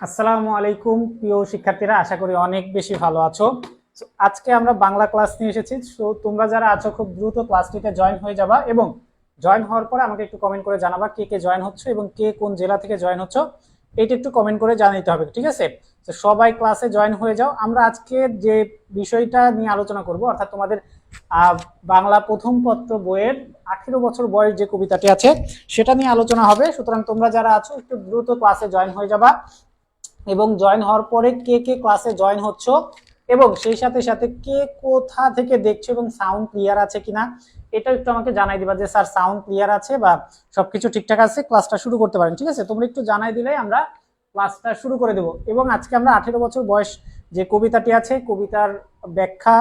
আসসালামু আলাইকুম প্রিয় শিক্ষার্থীরা, আশা করি অনেক বেশি ভালো আছো। আজকে আমরা বাংলা ক্লাস নিয়ে এসেছি। তো তোমরা যারা আছো খুব দ্রুত ক্লাসটিতে জয়েন হয়ে যাবা এবং জয়েন হওয়ার পরে আমাকে একটু কমেন্ট করে জানাবা কে কে জয়েন হচ্ছে এবং কে কোন জেলা থেকে জয়েন হচ্ছে, এইটা একটু কমেন্ট করে জানাতে হবে, ঠিক আছে? তো সবাই ক্লাসে জয়েন হয়ে যাও। আমরা আজকে যে বিষয়টা নিয়ে আলোচনা করব, অর্থাৎ তোমাদের বাংলা প্রথম পত্র বইয়ের 18 বছর বয়স যে কবিতাটি আছে সেটা নিয়ে আলোচনা হবে। সুতরাং তোমরা যারা আছো একটু দ্রুত ক্লাসে জয়েন হয়ে যাবা এবং জয়েন হওয়ার পরে কে কে ক্লাসে জয়েন হচ্ছ এবং সেই সাথে সাথে কে কোথা থেকে দেখছো এবং সাউন্ড ক্লিয়ার আছে কিনা এটা একটু আমাকে জানাই দিবা যে স্যার সাউন্ড ক্লিয়ার আছে বা সবকিছু ঠিকঠাক আছে, ক্লাসটা শুরু করতে পারেন, ঠিক আছে? তোমরা একটু জানাই দিলে আমরা ক্লাসটা শুরু করে দেব। এবং আজকে আমরা 18 বছর বয়স যে কবিতাটি আছে কবিতার ব্যাখ্যা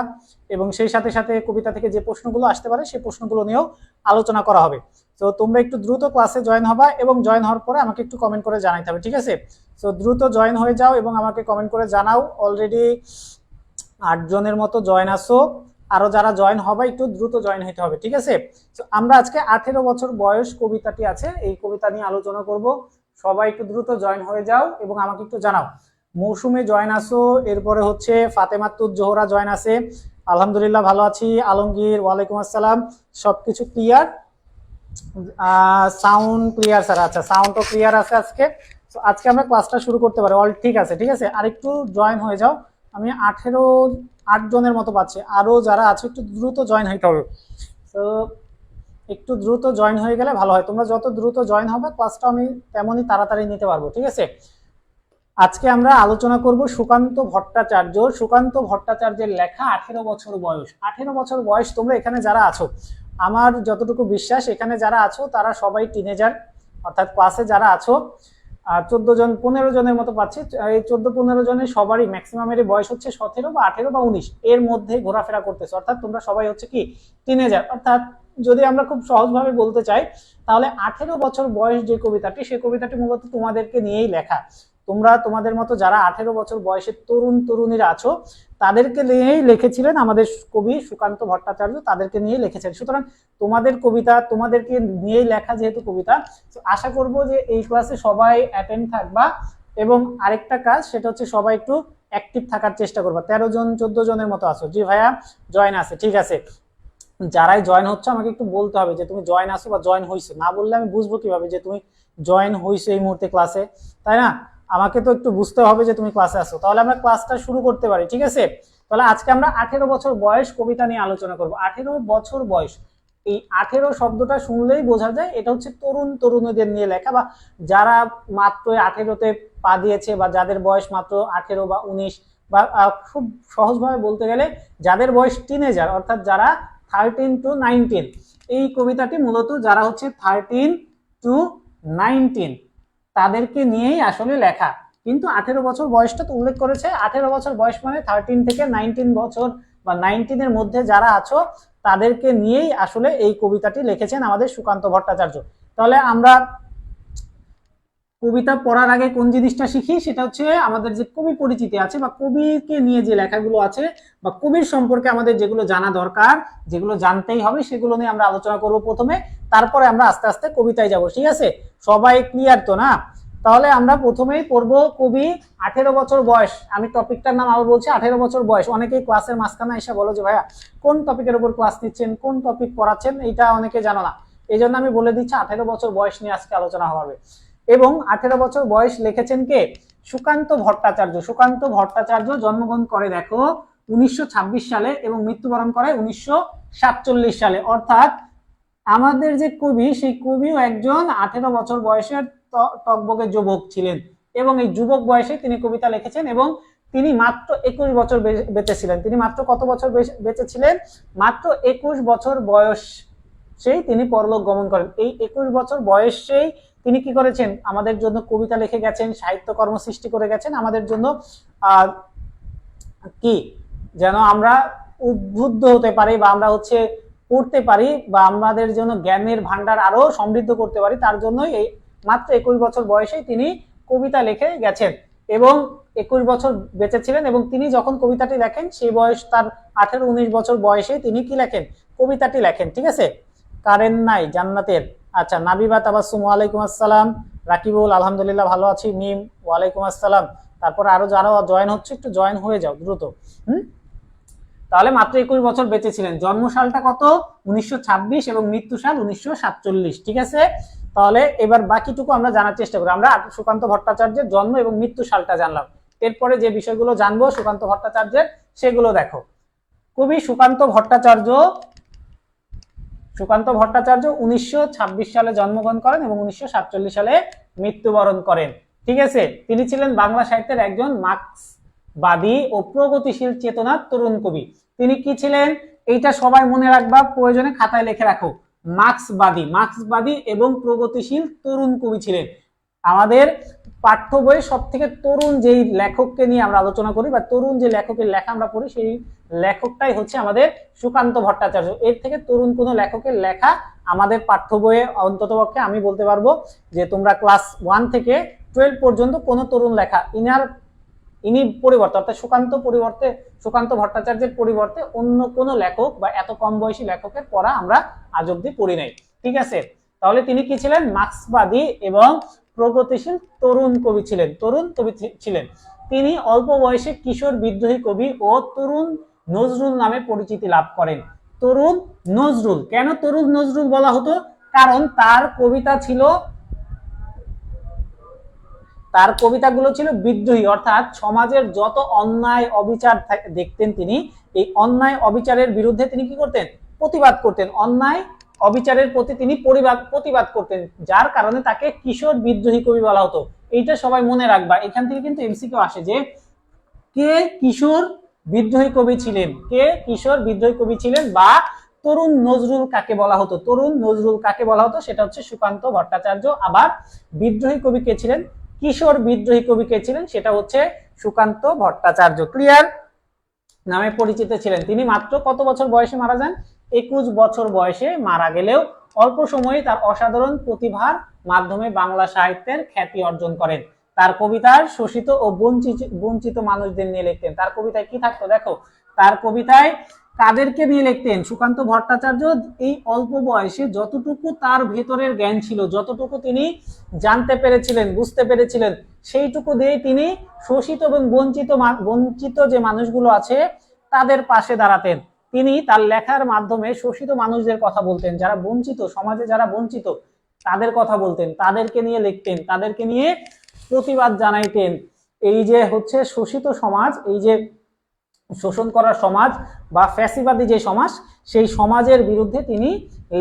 এবং সেই সাথে সাথে কবিতা থেকে যে প্রশ্নগুলো আসতে পারে সেই প্রশ্নগুলো নিয়েও আলোচনা করা হবে। তো তোমরা একটু দ্রুত ক্লাসে জয়েন হবা এবং জয়েন হওয়ার পরে আমাকে একটু কমেন্ট করে জানাইতে হবে, ঠিক আছে? তো দ্রুত জয়েন হয়ে যাও এবং আমাকে কমেন্ট করে জানাও। অলরেডি 8 জনের মতো জয়েন আসো, আরো যারা জয়েন হবে একটু দ্রুত জয়েন হতে হবে, ঠিক আছে? তো আমরা আজকে 18 বছর বয়স কবিতাটি আছে এই কবিতা নিয়ে আলোচনা করব। সবাই একটু দ্রুত জয়েন হয়ে যাও এবং আমাকে একটু জানাও। মৌসুমে জয়েন আসো, এরপরে হচ্ছে ফাতেমাতুজ জোহরা জয়েন আছে, আলহামদুলিল্লাহ ভালো আছি। আলমগীর ওয়ালাইকুম আসসালাম, সবকিছু ক্লিয়ার, সাউন্ড ক্লিয়ার স্যার? আচ্ছা, সাউন্ডও ক্লিয়ার আছে আজকে। তো আজকে আমরা ক্লাসটা শুরু করতে পারি, অল ঠিক আছে, ঠিক আছে? আর একটু জয়েন হয়ে যাও। আমি 8 জনের মতো পাচ্ছি, আরো যারা আছে একটু দ্রুত জয়েন হইতে হবে। তো একটু দ্রুত জয়েন হয়ে গেলে ভালো হয়। তোমরা যত দ্রুত জয়েন হবে ক্লাসটা আমি তেমনই তাড়াতাড়ি নিতে পারবো, ঠিক আছে? আজকে আমরা আলোচনা করব সুকান্ত ভট্টাচার্য। সুকান্ত ভট্টাচার্যের লেখা 18 বছর বয়স। 18 বছর বয়স, তোমরা এখানে যারা আছো, আমার যতটুকু বিশ্বাস এখানে যারা আছো তারা সবাই টিনেজার, অর্থাৎ ক্লাসে যারা আছো 14 জন 15 জনের মতো পাচ্ছি। এই 14-15 জনের সবারই ম্যাক্সিমামেরই বয়স হচ্ছে 17 বা 18 বা 19 এর মধ্যে ঘোরাফেরা করতেছে, অর্থাৎ তোমরা সবাই হচ্ছে কি টিনেজার। অর্থাৎ যদি আমরা খুব সহজভাবে বলতে চাই তাহলে 18 বছর বয়স যে কবিতাটি, সেই কবিতাটি মূলত তোমাদেরকে নিয়েই লেখা। তোমরা তোমাদের মতো যারা 18 বছর বয়সের তরুণ তরুণীরা আছো তাদেরকে নিয়েই লিখেছিলেন আমাদের কবি সুকান্ত ভট্টাচার্য, তাদেরকে নিয়ে লিখেছেন। সুতরাং তোমাদের কবিতা, তোমাদেরকে নিয়েই লেখা যেহেতু কবিতা, আশা করব যে এই ক্লাসে সবাই অ্যাটেন্ড থাকবা। এবং আরেকটা কাজ, সেটা হচ্ছে সবাই একটু অ্যাক্টিভ থাকার চেষ্টা করবা। 13 জন 14 জনের মতো আছো, জি ভাইয়া জয়েন আছে, ঠিক আছে? যারাই জয়েন হচ্ছে আমাকে একটু বলতে হবে যে তুমি জয়েন আসো বা জয়েন হইছো। না বললে আমি বুঝবো কিভাবে যে তুমি জয়েন হইছো এই মুহূর্তে ক্লাসে, তাই না? আমাকে তো একটু বুঝতে হবে যে তুমি ক্লাসে আসো, তাহলে আমরা ক্লাসটা শুরু করতে পারি, ঠিক আছে? তাহলে আজকে আমরা 18 বছর বয়স কবিতা নিয়ে আলোচনা করব। 18 বছর বয়স, এই 18 শব্দটা শুনলেই বোঝা যায় এটা হচ্ছে তরুণ তরুণীদের নিয়ে লেখা, বা যারা মাত্র 18তে পা দিয়েছে বা যাদের বয়স মাত্র 18 বা 19, বা খুব সহজভাবে বলতে গেলে যাদের বয়স টিনেজার, অর্থাৎ যারা 13 to 19। এই কবিতাটি মূলত যারা হচ্ছে 13 to 19 তাদেরকে নিয়েই আসলে লেখা। কিন্তু 18 বছর বয়সটা তো উল্লেখ করেছে। 18 বছর বয়স মানে 13 থেকে 19 বছর বা 19 এর মধ্যে যারা আছো তাদেরকে নিয়েই আসলে এই কবিতাটি লিখেছেন আমাদের সুকান্ত ভট্টাচার্য। তাহলে আমরা কবিতা পড়ার আগে কোন জিনিসটা শিখি, সেটা হচ্ছে আমাদের যে কবি পরিচিতি আছে বা কবিকে নিয়ে যে লেখাগুলো আছে বা কবির সম্পর্কে আমাদের যেগুলো জানা দরকার, যেগুলো জানতেই হবে, সেগুলো নিয়ে আমরা আলোচনা করব প্রথমে, তারপরে আমরা আস্তে আস্তে কবিতায় যাব, ঠিক আছে? সবাই ক্লিয়ার তো না? তাহলে আমরা প্রথমেই পড়বো কবি 18 বছর বয়স। আমি টপিকটার নাম আবার বলছি, 18 বছর বয়স। অনেকেই ক্লাসের মাঝখানে এসে বলো যে ভাইয়া কোন টপিকের উপর ক্লাস নিচ্ছেন, কোন টপিক পড়াচ্ছেন, এটা অনেকে জানো না। এই জন্য আমি বলে দিচ্ছি 18 বছর বয়স নিয়ে আজকে আলোচনা হবে। এবং 18 বছর বয়স লিখেছেন কে? সুকান্ত ভট্টাচার্য। সুকান্ত ভট্টাচার্য জন্মগ্রহণ করে দেখো 1926 সালে এবং মৃত্যুবরণ করে 1947 সালে। অর্থাৎ আমাদের যে কবি, সেই কবিও একজন 18 বছর বয়সের টকবকে যুবক ছিলেন এবং এই যুবক বয়সে তিনি কবিতা লিখেছেন এবং তিনি মাত্র 21 বছর বেঁচে ছিলেন। তিনি মাত্র কত বছর বেঁচে ছিলেন? মাত্র 21 বছর বয়সেই তিনি পরলোক গমন করেন। এই 21 বছর বয়সেই তিনি কি করেছেন? আমাদের জন্য কবিতা লিখে গেছেন, সাহিত্যকর্ম সৃষ্টি করে গেছেন আমাদের জন্য, কি যেন আমরা উদ্বুদ্ধ হতে পারি বা আমরা হচ্ছে পড়তে পারি বা আমাদের জন্য জ্ঞানের ভান্ডার আরো সমৃদ্ধ করতে পারি, তার জন্যই এই মাত্র 21 বছর বয়সেই তিনি কবিতা লিখে গেছেন এবং 21 বছর বেঁচে ছিলেন। এবং তিনি যখন কবিতাটি লেখেন সেই বয়স তার 18-19 বছর বয়সে তিনি কি লেখেন? কবিতাটি লেখেন, ঠিক আছে? কারেন্ট নাই জান্নাতের। আচ্ছা, নাবিবা তাবাসসুম ওয়ালাইকুম আসসালাম, রাকিবুল আলহামদুলিল্লাহ ভালো আছি। মিম ওয়ালাইকুম আসসালাম। তারপরে আরো যারা জয়েন হচ্ছে একটু জয়েন হয়ে যাও দ্রুত। তাহলে মাত্র 21 বছর বেঁচে ছিলেন। জন্ম সালটা কত? 1926 এবং মৃত্যু সাল 1947। ঠিক আছে, তাহলে এবার বাকিটুকু আমরা জানার চেষ্টা করি। আমরা সুকান্ত ভট্টাচার্যের জন্ম এবং মৃত্যু সালটা জানলাম, এরপরে যে বিষয়গুলো জানবো সুকান্ত ভট্টাচার্যের সেগুলো দেখো। কবি সুকান্ত ভট্টাচার্য 1926 সালে জন্মগ্রহণ করেন এবং 1947 সালে মৃত্যুবরণ করেন। ঠিক আছে, তিনি ছিলেন বাংলা সাহিত্যের একজন মার্ক্সবাদী ও প্রগতিশীল চেতনার তরুণ কবি। তিনি কি ছিলেন এইটা সবাই মনে রাখবা, প্রয়োজনে খাতায় লিখে রাখো। মার্ক্সবাদী এবং প্রগতিশীল তরুণ কবি ছিলেন। আমাদের পাঠ্য বইয়ে সব থেকে তরুণ যেই লেখককে নিয়ে আমরা আলোচনা করি বা তরুণ যে লেখকের লেখা আমরা পড়ি, সেই লেখকটাই হচ্ছে আমাদের সুকান্ত ভট্টাচার্য। এর থেকে তরুণ কোনো লেখকের লেখা আমাদের পাঠ্য বইয়ে অন্ততপক্ষে আমি বলতে পারবো যে তোমরা ক্লাস 1 থেকে 12 পর্যন্ত কোনো তরুণ লেখা ইনি পরিবর্তে অর্থাৎ সুকান্ত ভট্টাচার্যের পরিবর্তে অন্য কোনো লেখক বা এত কম বয়সী লেখকের পড়া আমরা আজ অব্দি পড়ি নাই। ঠিক আছে, তাহলে তিনি কি ছিলেন? মার্ক্সবাদী এবং প্রগতিশীল তরুণ কবি ছিলেন। তিনি অল্প বয়সে কিশোর বিদ্রোহী কবি ও তরুণ নজরুল নামে পরিচিতি লাভ করেন। তরুণ নজরুল কেন তরুণ নজরুল বলা হতো? কারণ তার কবিতাগুলো ছিল বিদ্রোহী, অর্থাৎ সমাজের যত অন্যায় অবিচার দেখতেন তিনি, এই অন্যায় অবিচারের বিরুদ্ধে তিনি কি করতেন? প্রতিবাদ করতেন। অন্যায় অবিচারের প্রতি তিনি প্রতিবাদ করতেন, যার কারণে তাকে কিশোর বিদ্রোহী কবি বলা হতো। এইটা সবাই মনে রাখবা, এখান থেকে কিন্তু এমসিকিউ আসে যে কে কিশোর বিদ্রোহী কবি ছিলেন বা তরুণ নজরুল কাকে বলা হতো। সেটা হচ্ছে সুকান্ত ভট্টাচার্য। আবার বিদ্রোহী কবি কে ছিলেন? কিশোর বিদ্রোহী কবি কে ছিলেন? সেটা হচ্ছে সুকান্ত ভট্টাচার্য। ক্লিয়ার? নামে পরিচিত ছিলেন। তিনি মাত্র কত বছর বয়সে মারা যান? 21 বছর বয়সে মারা গেলেও অল্প সময়ে তার অসাধারণ প্রতিভার মাধ্যমে বাংলা সাহিত্যের খ্যাতি অর্জন করেন। তার কবিতার শোষিত ও বঞ্চিত মানুষদের নিয়ে লিখতেন। তার কবিতায় কি থাকতো দেখো, তার কবিতায় কাদেরকে নিয়ে লিখতেন? সুকান্ত ভট্টাচার্য এই অল্প বয়সে যতটুকু তার ভেতরের জ্ঞান ছিল, যতটুকু তিনি জানতে পেরেছিলেন, বুঝতে পেরেছিলেন, সেইটুকু দিয়ে তিনি শোষিত এবং বঞ্চিত যে মানুষগুলো আছে তাদের পাশে দাঁড়াতেন। তিনি তার লেখার মাধ্যমে শোষিত মানুষদের কথা বলতেন, যারা বঞ্চিত, সমাজে যারা বঞ্চিত তাদের কথা বলতেন, তাদেরকে নিয়ে লিখতেন, তাদেরকে নিয়ে প্রতিবাদ জানাইতেন। এই যে হচ্ছে শোষিত সমাজ, এই যে শোষণ করার সমাজ বা ফ্যাসিবাদী যে সমাজ, সেই সমাজের বিরুদ্ধে তিনি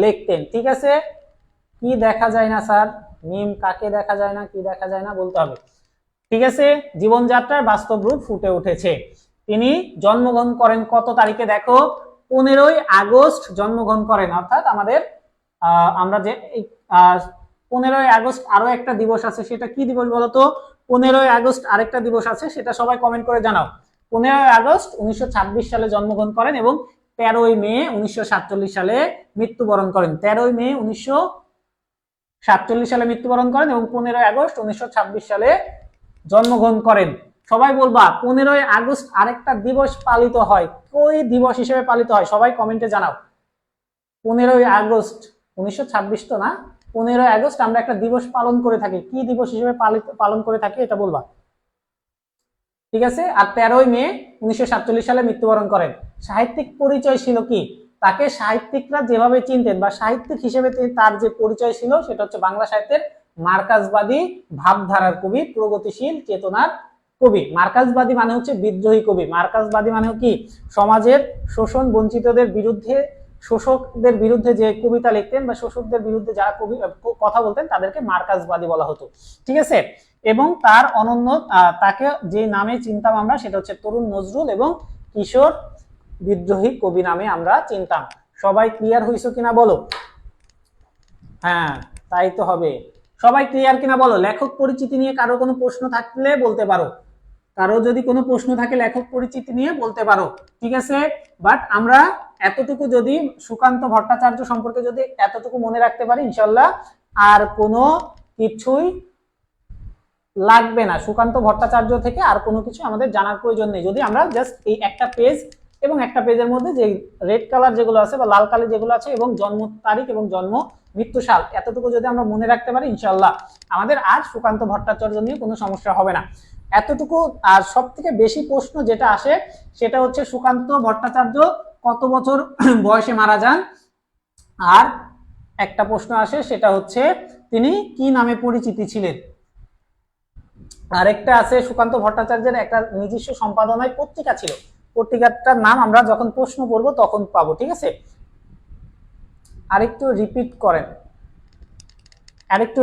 লিখতেন। ঠিক আছে, কি দেখা যায় না স্যার? মিম কাকে দেখা যায় না, কি দেখা যায় না বলতে হবে। ঠিক আছে, জীবনযাত্রার বাস্তব রূপ ফুটে উঠেছে। তিনি জন্মগ্রহণ করেন কত তারিখে দেখো? 15ই আগস্ট জন্মগ্রহণ করেন। অর্থাৎ আমাদের আমরা যে 15ই আগস্ট আরো একটা দিবস আছে, সেটা কি দিবস বলতো? 15ই আগস্ট আরেকটা দিবস আছে, সেটা সবাই কমেন্ট করে জানাও। 15ই আগস্ট 1926 সালে জন্মগ্রহণ করেন এবং 13ই মে 1947 সালে মৃত্যুবরণ করেন। 13ই মে 1947 সালে মৃত্যুবরণ করেন এবং 15ই আগস্ট 1926 সালে জন্মগ্রহণ করেন। সবাই বলবা 15ই আগস্ট আরেকটা দিবস পালিত হয়, কোন দিবস হিসেবে পালিত হয়? সবাই কমেন্টে জানাও। 15ই আগস্ট 1926 তো না, 15ই আগস্ট আমরা একটা দিবস পালন করে থাকি, কি দিবস হিসেবে পালন করে থাকি এটা বলবা। ঠিক আছে, আর 13ই মে 1947 সালে মৃত্যুবরণ করেন। সাহিত্যিক পরিচয় ছিল কি? তাকে সাহিত্যিকরা যেভাবে চিনতেন বা সাহিত্যিক হিসেবে তার যে পরিচয় ছিল সেটা হচ্ছে বাংলা সাহিত্যের মার্কাসবাদী ভাবধারার কবি, প্রগতিশীল চেতনার কবি। মার্কাসবাদী মানে হচ্ছে বিদ্রোহী কবি। মার্কাসবাদী মানে কি? সমাজের শোষণ বঞ্চিতদের বিরুদ্ধে, শোষকদের বিরুদ্ধে যে কবিতা লিখতেন বা শোষকদের বিরুদ্ধে যারা কবি কথা বলতেন তাদেরকে মার্কাসবাদী বলা হতো। ঠিক আছে, এবং তার অনন্য তাকে যে নামে চিনতাম আমরা সেটা হচ্ছে তরুণ নজরুল এবং কিশোর বিদ্রোহী কবি নামে আমরা চিনতাম। সবাই ক্লিয়ার হইছো কিনা বলো? হ্যাঁ, তাই তো হবে। সবাই ক্লিয়ার কিনা বলো? লেখক পরিচিতি নিয়ে কারো কোনো প্রশ্ন থাকলে বলতে পারো। কারো যদি কোনো প্রশ্ন থাকে লেখক পরিচিতি নিয়ে বলতে পারো। ঠিক আছে, বাট আমরা এতটুকু যদি সুকান্ত ভট্টাচার্য সম্পর্কে যদি এতটুকু মনে রাখতে পারি, ইনশাল্লাহ আর কোনো কিছুই লাগবে না। সুকান্ত ভট্টাচার্য থেকে আর কোনো কিছু আমাদের জানার প্রয়োজন নেই। যদি আমরা জাস্ট এই একটা পেজ এবং একটা পেজের মধ্যে যে রেড কালার যেগুলো আছে বা লাল কালার যেগুলো আছে এবং জন্ম তারিখ এবং জন্ম মৃত্যু সাল, এতটুকু যদি আমরা মনে রাখতে পারি ইনশাআল্লাহ আমাদের আর সুকান্ত ভট্টাচার্য নিয়ে কোনো সমস্যা হবে না, এতটুকু। আর সব থেকে বেশি প্রশ্ন যেটা আসে সেটা হচ্ছে সুকান্ত ভট্টাচার্য কত বছর বয়সে মারা যান, আর একটা প্রশ্ন আসে সেটা হচ্ছে তিনি কি নামে পরিচিতি ছিলেন। আরেকটা আছে সুকান্ত ভট্টাচার্যের একটা নিজস্ব সম্পাদনায় পত্রিকা ছিল, পত্রিকাটার নাম আমরা যখন প্রশ্ন করব তখন পাবো, ঠিক আছে। আরেকটু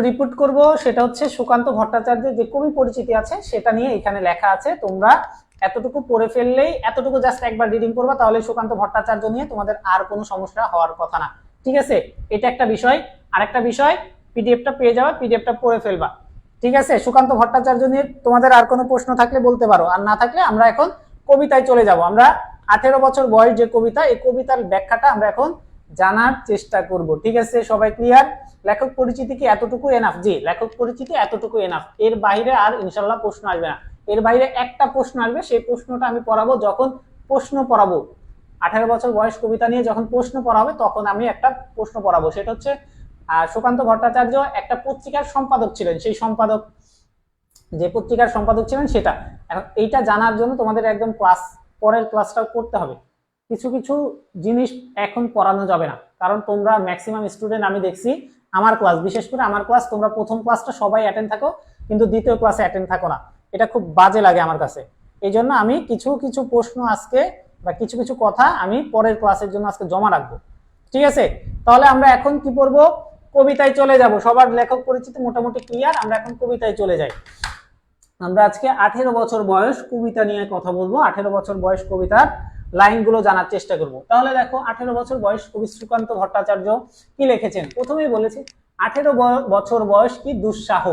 রিপিট করব, সেটা হচ্ছে সুকান্ত ভট্টাচার্যের যে কবি পরিচিতি আছে সেটা নিয়ে এখানে লেখা আছে, তোমরা এতটুকু পড়ে ফেললেই, এতটুকু জাস্ট একবার রিডিং করবা, তাহলে সুকান্ত ভট্টাচার্য নিয়ে তোমাদের আর কোনো সমস্যা হওয়ার কথা না, ঠিক আছে। এটা একটা বিষয়। আরেকটা বিষয়, পিডিএফটা পেয়ে যাওয়া, পিডিএফটা পড়ে ফেলবা, ঠিক আছে। সুকান্ত ভট্টাচার্য নিয়ে তোমাদের আর কোনো প্রশ্ন থাকলে বলতে পারো, আর না থাকলে আমরা এখন কবিতায় চলে যাব। আমরা 18 বছর বয়স যে কবিতা, এই কবিতার ব্যাখ্যাটা আমরা এখন জানার চেষ্টা করব, ঠিক আছে। সবাই ক্লিয়ার? লেখক পরিচিতি কি এতটুকু এনাফ? জি, লেখক পরিচিতি এতটুকু এনাফ, এর বাইরে আর ইনশাল্লাহ প্রশ্ন আসবে না। এর বাইরে একটা প্রশ্ন আসবে, সেই প্রশ্নটা আমি পড়াবো যখন প্রশ্ন পড়াবো। 18 বছর বয়স কবিতা নিয়ে যখন প্রশ্ন পড়া হবে তখন আমি একটা প্রশ্ন পড়াবো, সেটা হচ্ছে সুকান্ত ভট্টাচার্য একটা পত্রিকার সম্পাদক ছিলেন, সেই সম্পাদক যে পত্রিকার সম্পাদক ছিলেন সেটা। এখন এইটা জানার জন্য তোমাদের একদম পরের ক্লাসটা করতে হবে। কিছু কিছু জিনিস এখন পড়ানো যাবে না, কারণ তোমরা ম্যাক্সিমাম স্টুডেন্ট আমি দেখছি আমার ক্লাস, বিশেষ করে আমার ক্লাস, তোমরা প্রথম ক্লাসটা সবাই অ্যাটেন্ড থাকো কিন্তু দ্বিতীয় ক্লাসে অ্যাটেন্ড থাকো না, এটা খুব বাজে লাগে আমার কাছে। এই জন্য আমি কিছু কিছু প্রশ্ন আজকে বা কিছু কিছু কথা আমি পরের ক্লাসের জন্য আজকে জমা রাখবো, ঠিক আছে। তাহলে আমরা এখন কি পড়বো? কবিতায় চলে যাব। সবার লেখক পরিচিতি মোটামুটি ক্লিয়ার, আমরা এখন কবিতায় চলে যাই। আমরা আজকে 18 বছর বয়স কবিতা নিয়ে কথা বলবো। 18 বছর বয়স কবিতার লাইনগুলো জানার চেষ্টা করব। তাহলে দেখো, 18 বছর বয়স কবি সুকান্ত ভট্টাচার্য কি লিখেছেন? প্রথমেই বলেছি 18 বছর বয়স কি দুঃসাহ।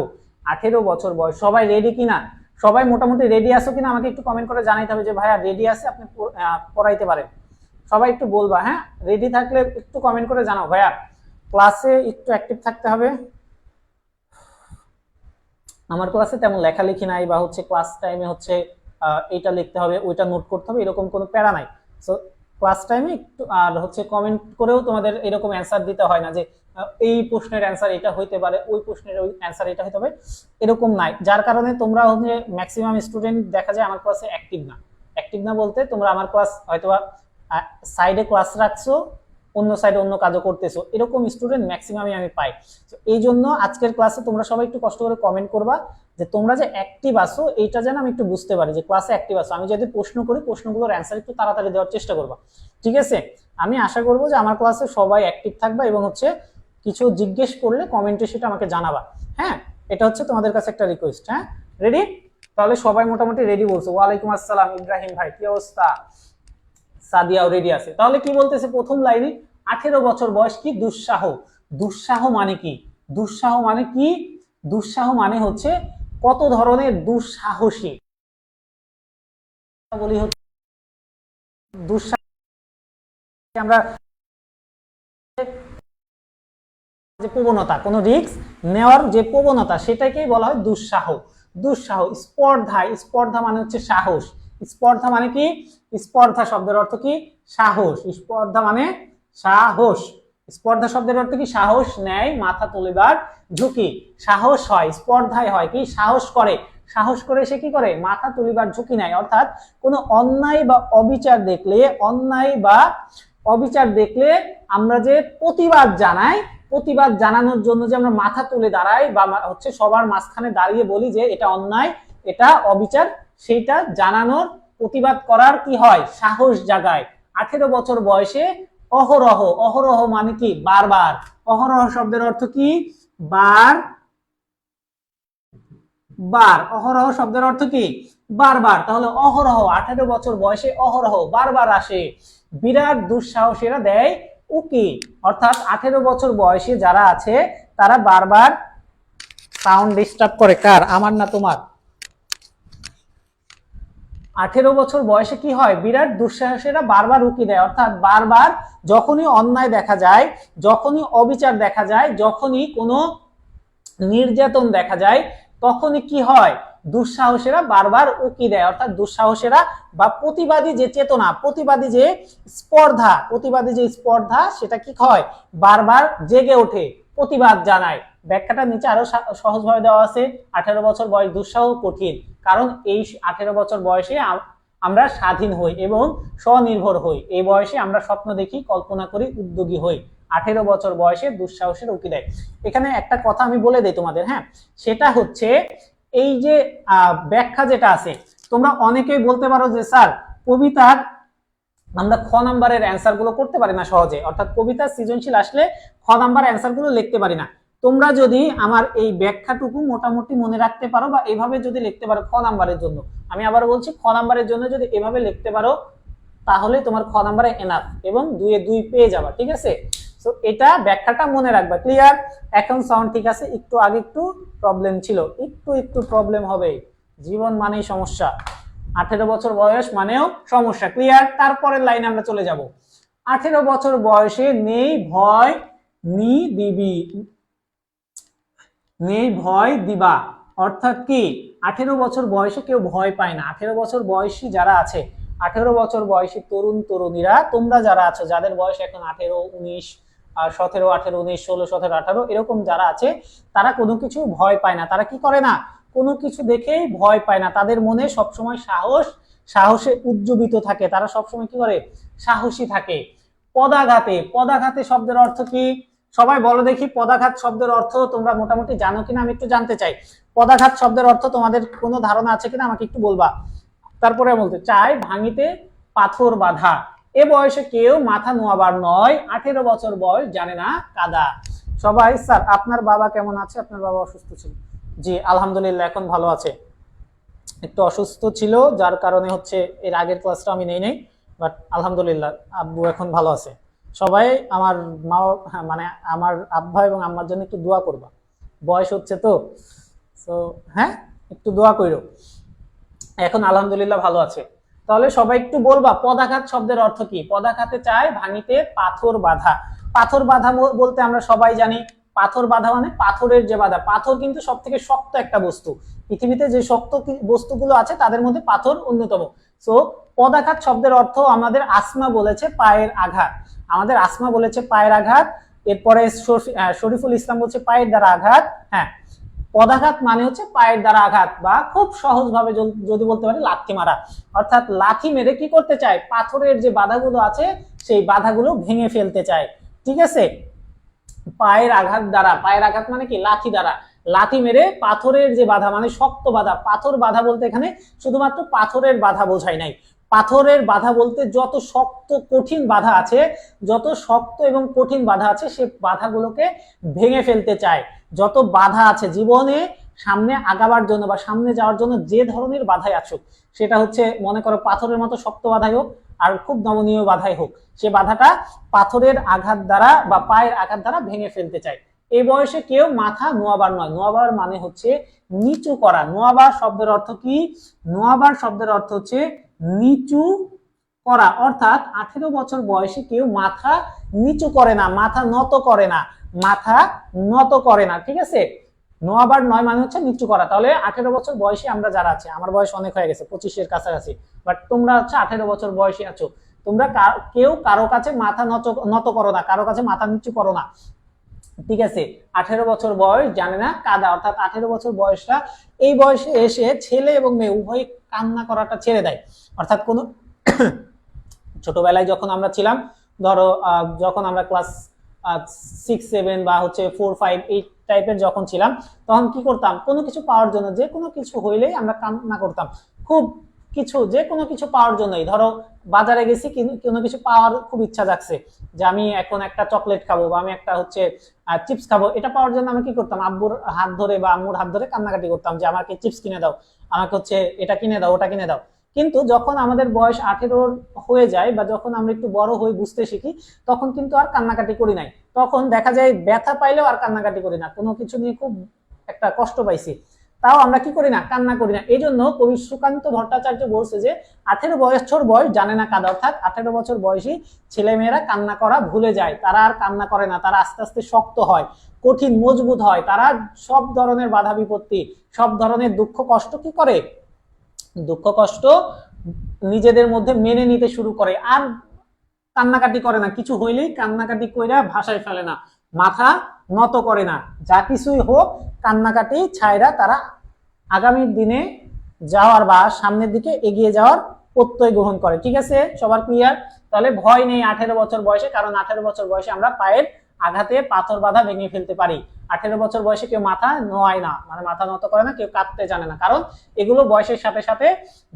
18 বছর বয়স, সবাই রেডি কিনা? সবাই মোটামুটি রেডি আছো কিনা আমাকে একটু কমেন্ট করে জানাইতে হবে যে ভাইয়া রেডি আছে, আপনি পড়াইতে পারেন। সবাই একটু বলবা, হ্যাঁ, রেডি থাকলে একটু কমেন্ট করে জানাও। ভাইয়া ক্লাসে একটু অ্যাক্টিভ থাকতে হবে। আমার ক্লাসে তেমন লেখালেখি নাই, বা হচ্ছে ক্লাস টাইমে হচ্ছে এইটা লিখতে হবে ওইটা নোট করতে হবে, এরকম কোনো প্যারা নাই। সো ক্লাস টাইমে একটু, আর হচ্ছে কমেন্ট করেও তোমাদের এরকম অ্যান্সার দিতে হয় না যে এই প্রশ্নের অ্যান্সার এটা হইতে পারে, ওই প্রশ্নের ওই অ্যান্সার এটা হইতে হবে, এরকম নাই। যার কারণে তোমরা হচ্ছে ম্যাক্সিমাম স্টুডেন্ট দেখা যায় আমার ক্লাসে অ্যাক্টিভ না বলতে তোমরা আমার ক্লাস হয়তোবা সাইডে ক্লাস রাখছো, অন্য সাইডে অন্য কাজও করতেছো, এরকম স্টুডেন্ট ম্যাক্সিমামই আমি পাই। তো এই জন্য আজকের ক্লাসে তোমরা সবাই একটু কষ্ট করে কমেন্ট করবা যে তোমরা যে অ্যাক্টিভ আসো, এইটা যেন আমি একটু বুঝতে পারি যে ক্লাসে অ্যাক্টিভ আসো। আমি যদি প্রশ্ন করি, প্রশ্নগুলোর অ্যান্সার একটু তাড়াতাড়ি দেওয়ার চেষ্টা করবা, ঠিক আছে। আমি আশা করবো যে আমার ক্লাসে সবাই অ্যাক্টিভ থাকবা এবং হচ্ছে কিছু জিজ্ঞেস করলে কমেন্টে সেটা আমাকে জানাবা, হ্যাঁ। এটা হচ্ছে তোমাদের কাছে একটা রিকোয়েস্ট, হ্যাঁ। রেডি? তাহলে সবাই মোটামুটি রেডি বলছো। ওয়ালাইকুম আসসালাম ইব্রাহিম ভাই, কি অবস্থা? সাদিয়াও রেডি আছে। তাহলে কি বলতেছে প্রথম লাইনে? 18 বছর বয়স কি দুঃসাহ। দুঃসাহ মানে কি? দুঃসাহ মানে কি? দুঃসাহ মানে হচ্ছে কত ধরনের দুঃসাহসী বলি হচ্ছে দুঃসাহ, আমরা যে প্রবণতা, কোনো রিস্ক নেওয়ার যে প্রবণতা সেটাকেই বলা হয় দুঃসাহ। দুঃসাহ। স্পর্ধা মানে হচ্ছে সাহস। স্পর্ধা মানে কি? স্পর্ধা শব্দের অর্থ কি? সাহস। স্পর্ধা মানে সাহস। স্পর্ধা শব্দের অর্থ কি? সাহস নেয়, মাথা তুলিবার ঝুঁকি। সাহস হয়, স্পর্ধায় হয় কি? সাহস করে। সাহস করে সে কি করে? মাথা তুলিবার ঝুঁকি নেয়। অর্থাৎ কোনো অন্যায় বা অবিচার দেখলে আমরা যে প্রতিবাদ জানাই, প্রতিবাদ জানানোর জন্য যে আমরা মাথা তুলে দাঁড়াই বা হচ্ছে সবার মাঝখানে দাঁড়িয়ে বলি যে এটা অন্যায়, এটা অবিচার, সেইটা জানানোর, প্রতিবাদ করার কি হয়? সাহস জাগায়। 18 বছর বয়সে অহরহ। অহরহ মানে কি? বারবার। অহরহ শব্দের অর্থ কি? বার। অহরহ শব্দের অর্থ কি? বারবার। তাহলে অহরহ, 18 বছর বয়সে অহরহ বারবার আসে। বিরাট দুঃসাহসীরা দেয় উকি। অর্থাৎ 18 বছর বয়সে যারা আছে তারা বারবার সাউন্ড ডিস্টার্ব করে। কার? আমার না তোমার? 18 বছর বয়সে কি হয়? বিরাট দুঃসাহসীরা বারবার উকি দেয়। অর্থাৎ বারবার যখনই অন্যায় দেখা যায়, যখনই অবিচার দেখা যায়, যখনই কোনো নির্যাতন দেখা যায়, তখনই কি হয়? দুঃসাহসীরা বারবার উকি দেয়, অর্থাৎ দুঃসাহসীরা বা প্রতিবাদী যে চেতনা, প্রতিবাদী যে স্পর্ধা সেটা কি হয়, বারবার জেগে ওঠে, প্রতিবাদ জানায়। ব্যাখ্যাটা নিচে আরো সহজভাবে দেওয়া আছে। 18 বছর বয়স দুঃসাহ কঠিন, কারণ এই 18 বছর বয়সে আমরা স্বাধীন হই এবং স্বনির্ভর হই। এই বয়সে আমরা স্বপ্ন দেখি, কল্পনা করি, উদ্যোগী হই। 18 বছর বয়সে দুঃসাহসের উকি দেয়। এখানে একটা কথা আমি বলে দেই তোমাদের, হ্যাঁ, সেটা হচ্ছে এই যে ব্যাখ্যা যেটা আছে, তোমরা অনেকেই বলতে পারো যে স্যার কবিতার আমরা খ নাম্বারের অ্যান্সার গুলো করতে পারি না সহজে, অর্থাৎ কবিতার সৃজনশীল আসলে খ নাম্বার অ্যান্সার গুলো লিখতে পারি না। তোমরা যদি আমার এই ব্যাখ্যাটুকু মোটামুটি মনে রাখতে পারো বা এভাবে যদি লিখতে পারো খ নাম্বারের জন্য, আমি আবার বলছি খ নাম্বারের জন্য যদি এভাবে লিখতে পারো তাহলে তোমার খ নাম্বারে এনাফ এবং 2 এ 2 পেয়ে যাবা, ঠিক আছে। তো এটা ব্যাখ্যাটা মনে রাখবা, ক্লিয়ার? এখন সাউন্ড ঠিক আছে, একটু আগে একটু প্রবলেম ছিল, একটু প্রবলেম হবে, জীবন মানেই সমস্যা, 18 বছর বয়স মানেও সমস্যা, ক্লিয়ার? তারপরের লাইনে আমরা চলে যাব। 18 বছর বয়সে নেই ভয় নেই ভয় দিবা, অর্থাৎ কি 18 বছর বয়সে কেউ ভয় পায় না। 18 বছর বয়সী যারা আছে, 18 বছর বয়সী তরুণ তরুণীরা, তোমরা যারা আছো যাদের বয়স এখন 18, 19, 17, 18, 19, 16, 17, 18 এরকম যারা আছে, তারা কোনো কিছু ভয় পায় না। তারা কি করে না, কোনো কিছু দেখেই ভয় পায় না। তাদের মনে সবসময় সাহসে উজ্জীবিত থাকে, তারা সবসময় কি করে, সাহসী থাকে। পদাঘাতে শব্দের অর্থ কি? সবাই বলো দেখি, পদাঘাত শব্দের অর্থ তোমরা মোটামুটি জানো কিনা আমি একটু জানতে চাই। পদাঘাত শব্দের অর্থ তোমাদের কোনো ধারণা আছে কিনা আমাকে একটু বলবা। তারপরে বলতে চাই ভাঙিতে পাথর বাঁধা, এ বয়সে কেউ মাথা নোয়াবার নয়, 18 বছর বয়স জানে না কাদা। সবাই স্যার আপনার বাবা কেমন আছে? আপনার বাবা অসুস্থ ছিল? জি আলহামদুলিল্লাহ এখন ভালো আছে। একটু অসুস্থ ছিল যার কারণে হচ্ছে এর আগের ক্লাসটা আমি নেই, বাট আলহামদুলিল্লাহ আব্বু এখন ভালো আছে। সবাই আমার মা, মানে আমার আব্বা এবং আম্মার জন্য একটু দোয়া করবা, বয়স হচ্ছে তো, হ্যাঁ একটু দোয়া করো। এখন আলহামদুলিল্লাহ ভালো আছে। তাহলে সবাই একটু বলবা পদাঘাত শব্দের অর্থ কি? পদাঘাতে চাই ভাঙিতে পাথর বাঁধা। পাথর বাঁধা বলতে আমরা সবাই জানি, পাথর বাঁধা মানে পাথরের যে বাঁধা। পাথর কিন্তু সব থেকে শক্ত একটা বস্তু, পৃথিবীতে যে শক্ত বস্তুগুলো আছে তাদের মধ্যে পাথর অন্যতম। সো পদাঘাত শব্দের অর্থ আমাদের আসমা বলেছে পায়ের আঘাত, আমাদের আসমা বলেছে পায়ের আঘাত, এরপরে শরীফুল ইসলাম বলছে পায়ের দ্বারা আঘাত। হ্যাঁ, পদাঘাত মানে হচ্ছে পায়ের দ্বারা আঘাত, বা খুব সহজ ভাবে যদি বলতে পারি লাথি মারা, অর্থাৎ লাথি মেরে কি করতে চায়, পাথরের যে বাধাগুলো আছে সেই বাধাগুলো ভেঙে ফেলতে চায়, ঠিক আছে। পায়ের আঘাত দ্বারা, পায়ের আঘাত মানে কি, লাথি দ্বারা, লাথি মেরে পাথরের যে বাধা মানে শক্ত বাধা। পাথর বাধা বলতে এখানে শুধুমাত্র পাথরের বাধা বোঝায় নাই, পাথরের বাধা বলতে যত শক্ত কঠিন বাধা আছে, যত শক্ত এবং কঠিন বাধা আছে সে বাধাগুলোকে ভেঙে ফেলতে চায়। যত বাধা আছে জীবনে সামনে আগাবার জন্য বা সামনে যাওয়ার জন্য যে ধরনের বাধাই আসুক, সেটা হচ্ছে মনে করো পাথরের মতো শক্ত বাধাই হোক আর খুব নমনীয় বাধাই হোক, সে বাধাটা পাথরের আঘাত দ্বারা বা পায়ের আঘাত দ্বারা ভেঙে ফেলতে চায়। এই বয়সে কেউ মাথা নোয়াবার নয়। নোয়াবার মানে হচ্ছে নিচু করা। নোয়াবার শব্দের অর্থ কি? নোয়াবার শব্দের অর্থ হচ্ছে নিচু করা, অর্থাৎ 18 বছর বয়সে কেউ মাথা নিচু করে না, মাথা নত করে না, মাথা নত করে না, ঠিক আছে। নোয়াবার নয় মানে হচ্ছে নিচু করা। তাহলে 18 বছর বয়সে আমরা যারা আছে, আমার বয়স অনেক হয়ে গেছে 25-এর কাছাকাছি, বাট তোমরা হচ্ছে 18 বছর বয়সে আছো, তোমরা কেউ কারো কাছে মাথা নত করো না, কারো কাছে মাথা নিচু করো না, ঠিক আছে। 18 বছর বয়স জানে না কাদা, অর্থাৎ 18 বছর বয়সটা, এই বয়সে এসে ছেলে এবং মেয়ে উভয় কান্না করাটা ছেড়ে দেয়। অর্থাৎ কোনো ছোটবেলায় যখন আমরা ছিলাম, ধরো যখন আমরা ক্লাস 6, 7 বা হচ্ছে 4, 5 এই টাইপের যখন ছিলাম, তখন কি করতাম, কোনো কিছু পাওয়ার জন্য, যে কোনো কিছু হইলেই আমরা কান্না করতাম, খুব কিছু, যে কোনো কিছু পাওয়ার জন্যই। ধরো বাজারে গেছি, কোনো কিছু পাওয়ার খুব ইচ্ছা জাগছে, যে আমি এখন একটা চকলেট খাবো বা আমি একটা হচ্ছে চিপস খাবো, এটা পাওয়ার জন্য আমি কি করতাম, আব্বুর হাত ধরে বা আম্মুর হাত ধরে কান্নাকাটি করতাম যে আমাকে চিপস কিনে দাও, আমাকে হচ্ছে এটা কিনে দাও, ওটা কিনে দাও। কিন্তু যখন আমাদের বয়স 18 হয়ে যায় বা যখন আমরা একটু বড় হয়ে বুঝতে শিখি, তখন কিন্তু আর কান্নাকাটি করি নাই। তখন দেখা যায় ব্যথা পাইলেও আর কান্নাকাটি করি না, কোনো কিছু নিয়ে খুব একটা কষ্ট পাইছি, তাও আমরা কি করি না, কান্না করি না। এই জন্য কবি সুকান্ত ভট্টাচার্য বলছে যে 18 বছর বয়স জানে না কাঁদা, অর্থাৎ 18 বছর বয়সী ছেলেমেয়েরা কান্না করা ভুলে যায়, তারা আর কান্না করে না, তারা আস্তে আস্তে শক্ত হয়, কঠিন মজবুত হয়, তারা সব ধরনের বাধা বিপত্তি, সব ধরনের দুঃখ কষ্ট কি করে, দুঃখ কষ্ট নিজেদের মধ্যে মেনে নিতে শুরু করে, আর কান্নাকাটি করে না, কিছু হইলেই কান্নাকাটি কইরা ভাষায় ফেলে না, মাথা নত করে না, যা কিছুই হোক কান্নাকাটি ছাইরা তারা আগামীর দিনে যাওয়ার বা সামনের দিকে এগিয়ে যাওয়ার প্রত্যয় গ্রহণ করে। ঠিক আছে, সবার ক্লিয়ার? তাহলে ভয় নেই 18 বছর বয়সে, কারণ 18 বছর বয়সে আমরা পায়ের আঘাতে পাথর বাধা ভেঙে ফেলতে পারি। 18 বছর বয়সে কেউ মাথা নোয়ায় না, মানে মাথা নত করে না, কেউ কাঁদতে জানে না, কারণ এগুলো বয়সের সাথে সাথে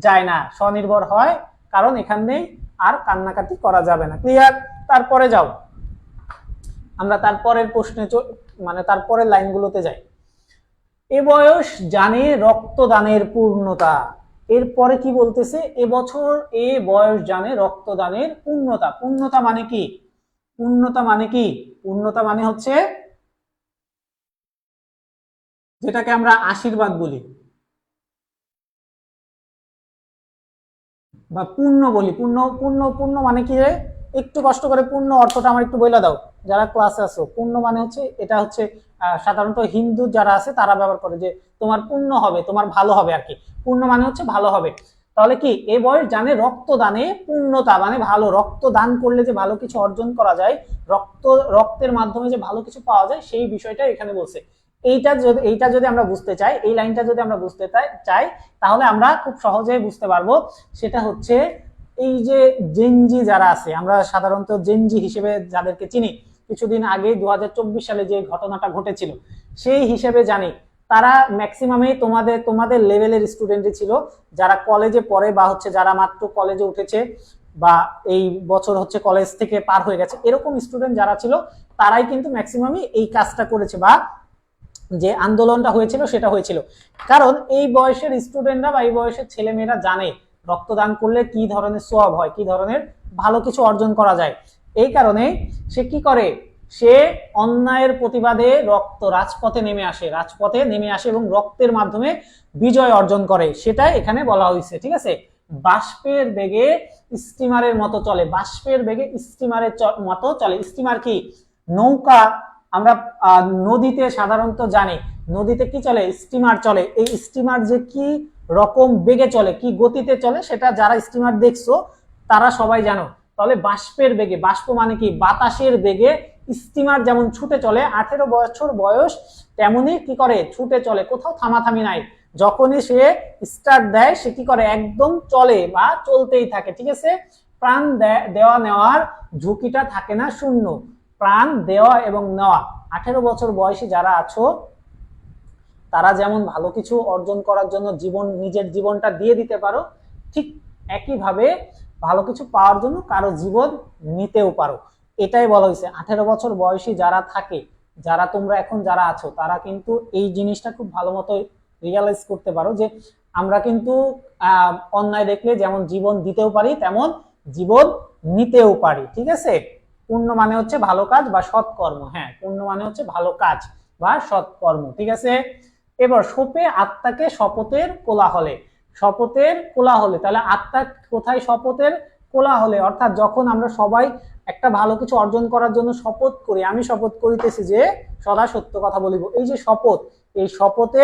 যায় না, স্বনির্ভর হয়, কারণ এখানে আর কান্নাকাটি করা যাবে না। ক্লিয়ার? তারপরে যাও, আমরা তারপরের প্রশ্নে মানে তারপরের লাইনগুলোতে যাই। এ বয়স জানে রক্তদানের পূর্ণতা। এরপরে কি বলতেছে, এবছর এ বয়স জানে রক্তদানের পূর্ণতা। পূর্ণতা মানে কি? পূর্ণতা মানে কি? পূর্ণতা মানে হচ্ছে যেটাকে আমরা আশীর্বাদ বলি বা পূর্ণ বলি। পূর্ণ পূর্ণ পূর্ণ মানে কি রে? একটু কষ্ট করে পূর্ণ অর্থটা আমার একটু বলে দাও যারা ক্লাসে আছো। পূর্ণ মানে হচ্ছে, এটা হচ্ছে সাধারণত হিন্দু যারা আছে তারা ব্যবহার করে, যে তোমার পূর্ণ হবে, তোমার ভালো হবে আর কি। পূর্ণ মানে হচ্ছে ভালো হবে। তাহলে কি এ বয়স জানে রক্তদানে পূর্ণতা মানে ভালো, রক্ত দান করলে যে ভালো কিছু অর্জন করা যায়, রক্তের মাধ্যমে যে ভালো কিছু পাওয়া যায়, সেই বিষয়টা এখানে বলছে। এইটা যদি আমরা বুঝতে চাই, এই লাইনটা যদি আমরা বুঝতে চাই, তাহলে আমরা খুব সহজেই বুঝতে পারবো। সেটা হচ্ছে এই যে জেনজি যারা আছে, আমরা সাধারণত জেনজি হিসেবে যাদেরকে চিনি, কিছুদিন আগে 2024 সালে যে ঘটনাটা ঘটেছিল সেই হিসেবে জানি, তারা ম্যাক্সিমামই তোমাদের লেভেলের স্টুডেন্টই ছিল, যারা কলেজে পড়ে বা হচ্ছে যারা মাত্র কলেজে উঠেছে বা এই বছর হচ্ছে কলেজ থেকে পার হয়ে গেছে, এরকম স্টুডেন্ট যারা ছিল তারাই কিন্তু ম্যাক্সিমামই এই কাজটা করেছে, বা যে আন্দোলনটা হয়েছিল সেটা হয়েছিল। কারণ এই বয়সের স্টুডেন্টরা বা এই বয়সের ছেলেমেয়েরা জানে রক্তদান করলে কি ধরনের সওয়াব হয়, কি ধরনের ভালো কিছু অর্জন করা যায়। এই কারণে সে কি করে, সে অন্যায়ের প্রতিবাদে রাজপথে নেমে আসে এবং রক্তের মাধ্যমে বিজয় অর্জন করে, সেটা এখানে বলা হয়েছে। ঠিক আছে, বাষ্পের বেগে স্টিমারের মতো চলে, বাষ্পের বেগে স্টিমারের মতো চলে। স্টিমার কি? নৌকা। আমরা নদীতে সাধারণত জানি নদীতে কি চলে, স্টিমার চলে। এই স্টিমার যে কি রকম বেগে চলে, কি গতিতে চলে, সেটা যারা স্টিমার দেখছো তারা সবাই জানো। তাহলে বাষ্পের বেগে, বাষ্প মানে কি? বাতাসের বেগে স্টিমার যেমন ছুটে চলে, 18 বছর বয়স তেমনি কি করে, ছুটে চলে, কোথাও থামাথামি নাই। যখনই সে স্টার্ট দেয় সে কি করে, একদম চলে বা চলতেই থাকে। ঠিক আছে, প্রাণ দেওয়া নেওয়ার ঝুঁকিটা থাকে না শূন্য, প্রাণ দেওয়া এবং নেওয়া। 18 বছর বয়সী যারা আছো তারা যেমন ভালো কিছু অর্জন করার জন্য নিজের জীবনটা দিয়ে দিতে পারো, ঠিক একইভাবে ভালো কিছু পাওয়ার জন্য কারো জীবন নিতেও পারো। এটাই বলা হয়েছে। 18 বছর বয়সী যারা থাকে, যারা তোমরা এখন যারা আছো, তারা কিন্তু এই জিনিসটা খুব ভালো মতো রিয়ালাইজ করতে পারো যে আমরা কিন্তু অন্যায় দেখলে যেমন জীবন দিতেও পারি, তেমন জীবন নিতেও পারি। ঠিক আছে, পুণ্য মানে হচ্ছে ভালো কাজ বা সৎকর্ম। হ্যাঁ, পুণ্য মানে হচ্ছে ভালো কাজ বা সৎকর্ম। ঠিক আছে, এবার শোপে আত্মাকে শপথের কোলাহলে। শপথের কোলাহলে, তাহলে আত্মা কোথায়? শপথের কোলাহলে, অর্থাৎ যখন আমরা সবাই একটা ভালো কিছু অর্জন করার জন্য শপথ করি, আমি শপথ করিতেছি যে সদা সত্য কথা বলিব, এই যে শপথ, এই শপথে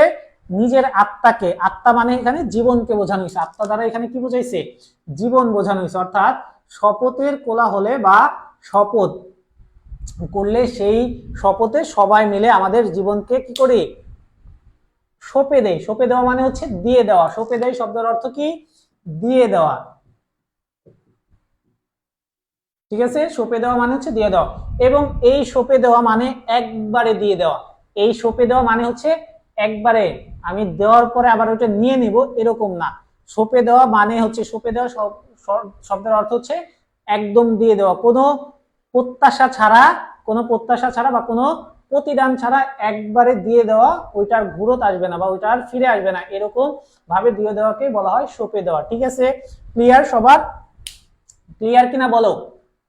নিজের আত্মাকে, আত্মা মানে এখানে জীবনকে বোঝানো হয়েছে, আত্মা দ্বারা এখানে কি বোঝাইছে? জীবন বোঝানো হয়েছে। অর্থাৎ শপথের কোলাহলে বা শপথ করলে সেই শপথে সবাই মিলে আমাদের জীবনকে কি করি? সঁপে দেয়। সঁপে দেওয়া মানে হচ্ছে দিয়ে দেওয়া। সঁপে দেয় শব্দের অর্থ কি? দিয়ে দেওয়া। ঠিক আছে, সঁপে দেওয়া মানে হচ্ছে দিয়ে দেওয়া। এবং এই সঁপে দেওয়া মানে একবারে দিয়ে দেওয়া। এই সঁপে দেওয়া মানে হচ্ছে একবারে আমি দেওয়ার পরে আবার ওটা নিয়ে নিব, এরকম না। সঁপে দেওয়া মানে হচ্ছে, সঁপে দেওয়া শব্দের অর্থ হচ্ছে একদম দিয়ে দেওয়া, কোনো প্রত্যাশা ছাড়া বা কোনো প্রতিদান ছাড়া একবারে দিয়ে দেওয়া, ওইটার ঘুরত আসবে না বা ওইটা আর ফিরে আসবে না, এরকম ভাবে দিয়ে দেওয়াকে বলা হয় সঁপে দেওয়া। ঠিক আছে, ক্লিয়ার? সবার ক্লিয়ার কিনা বলো?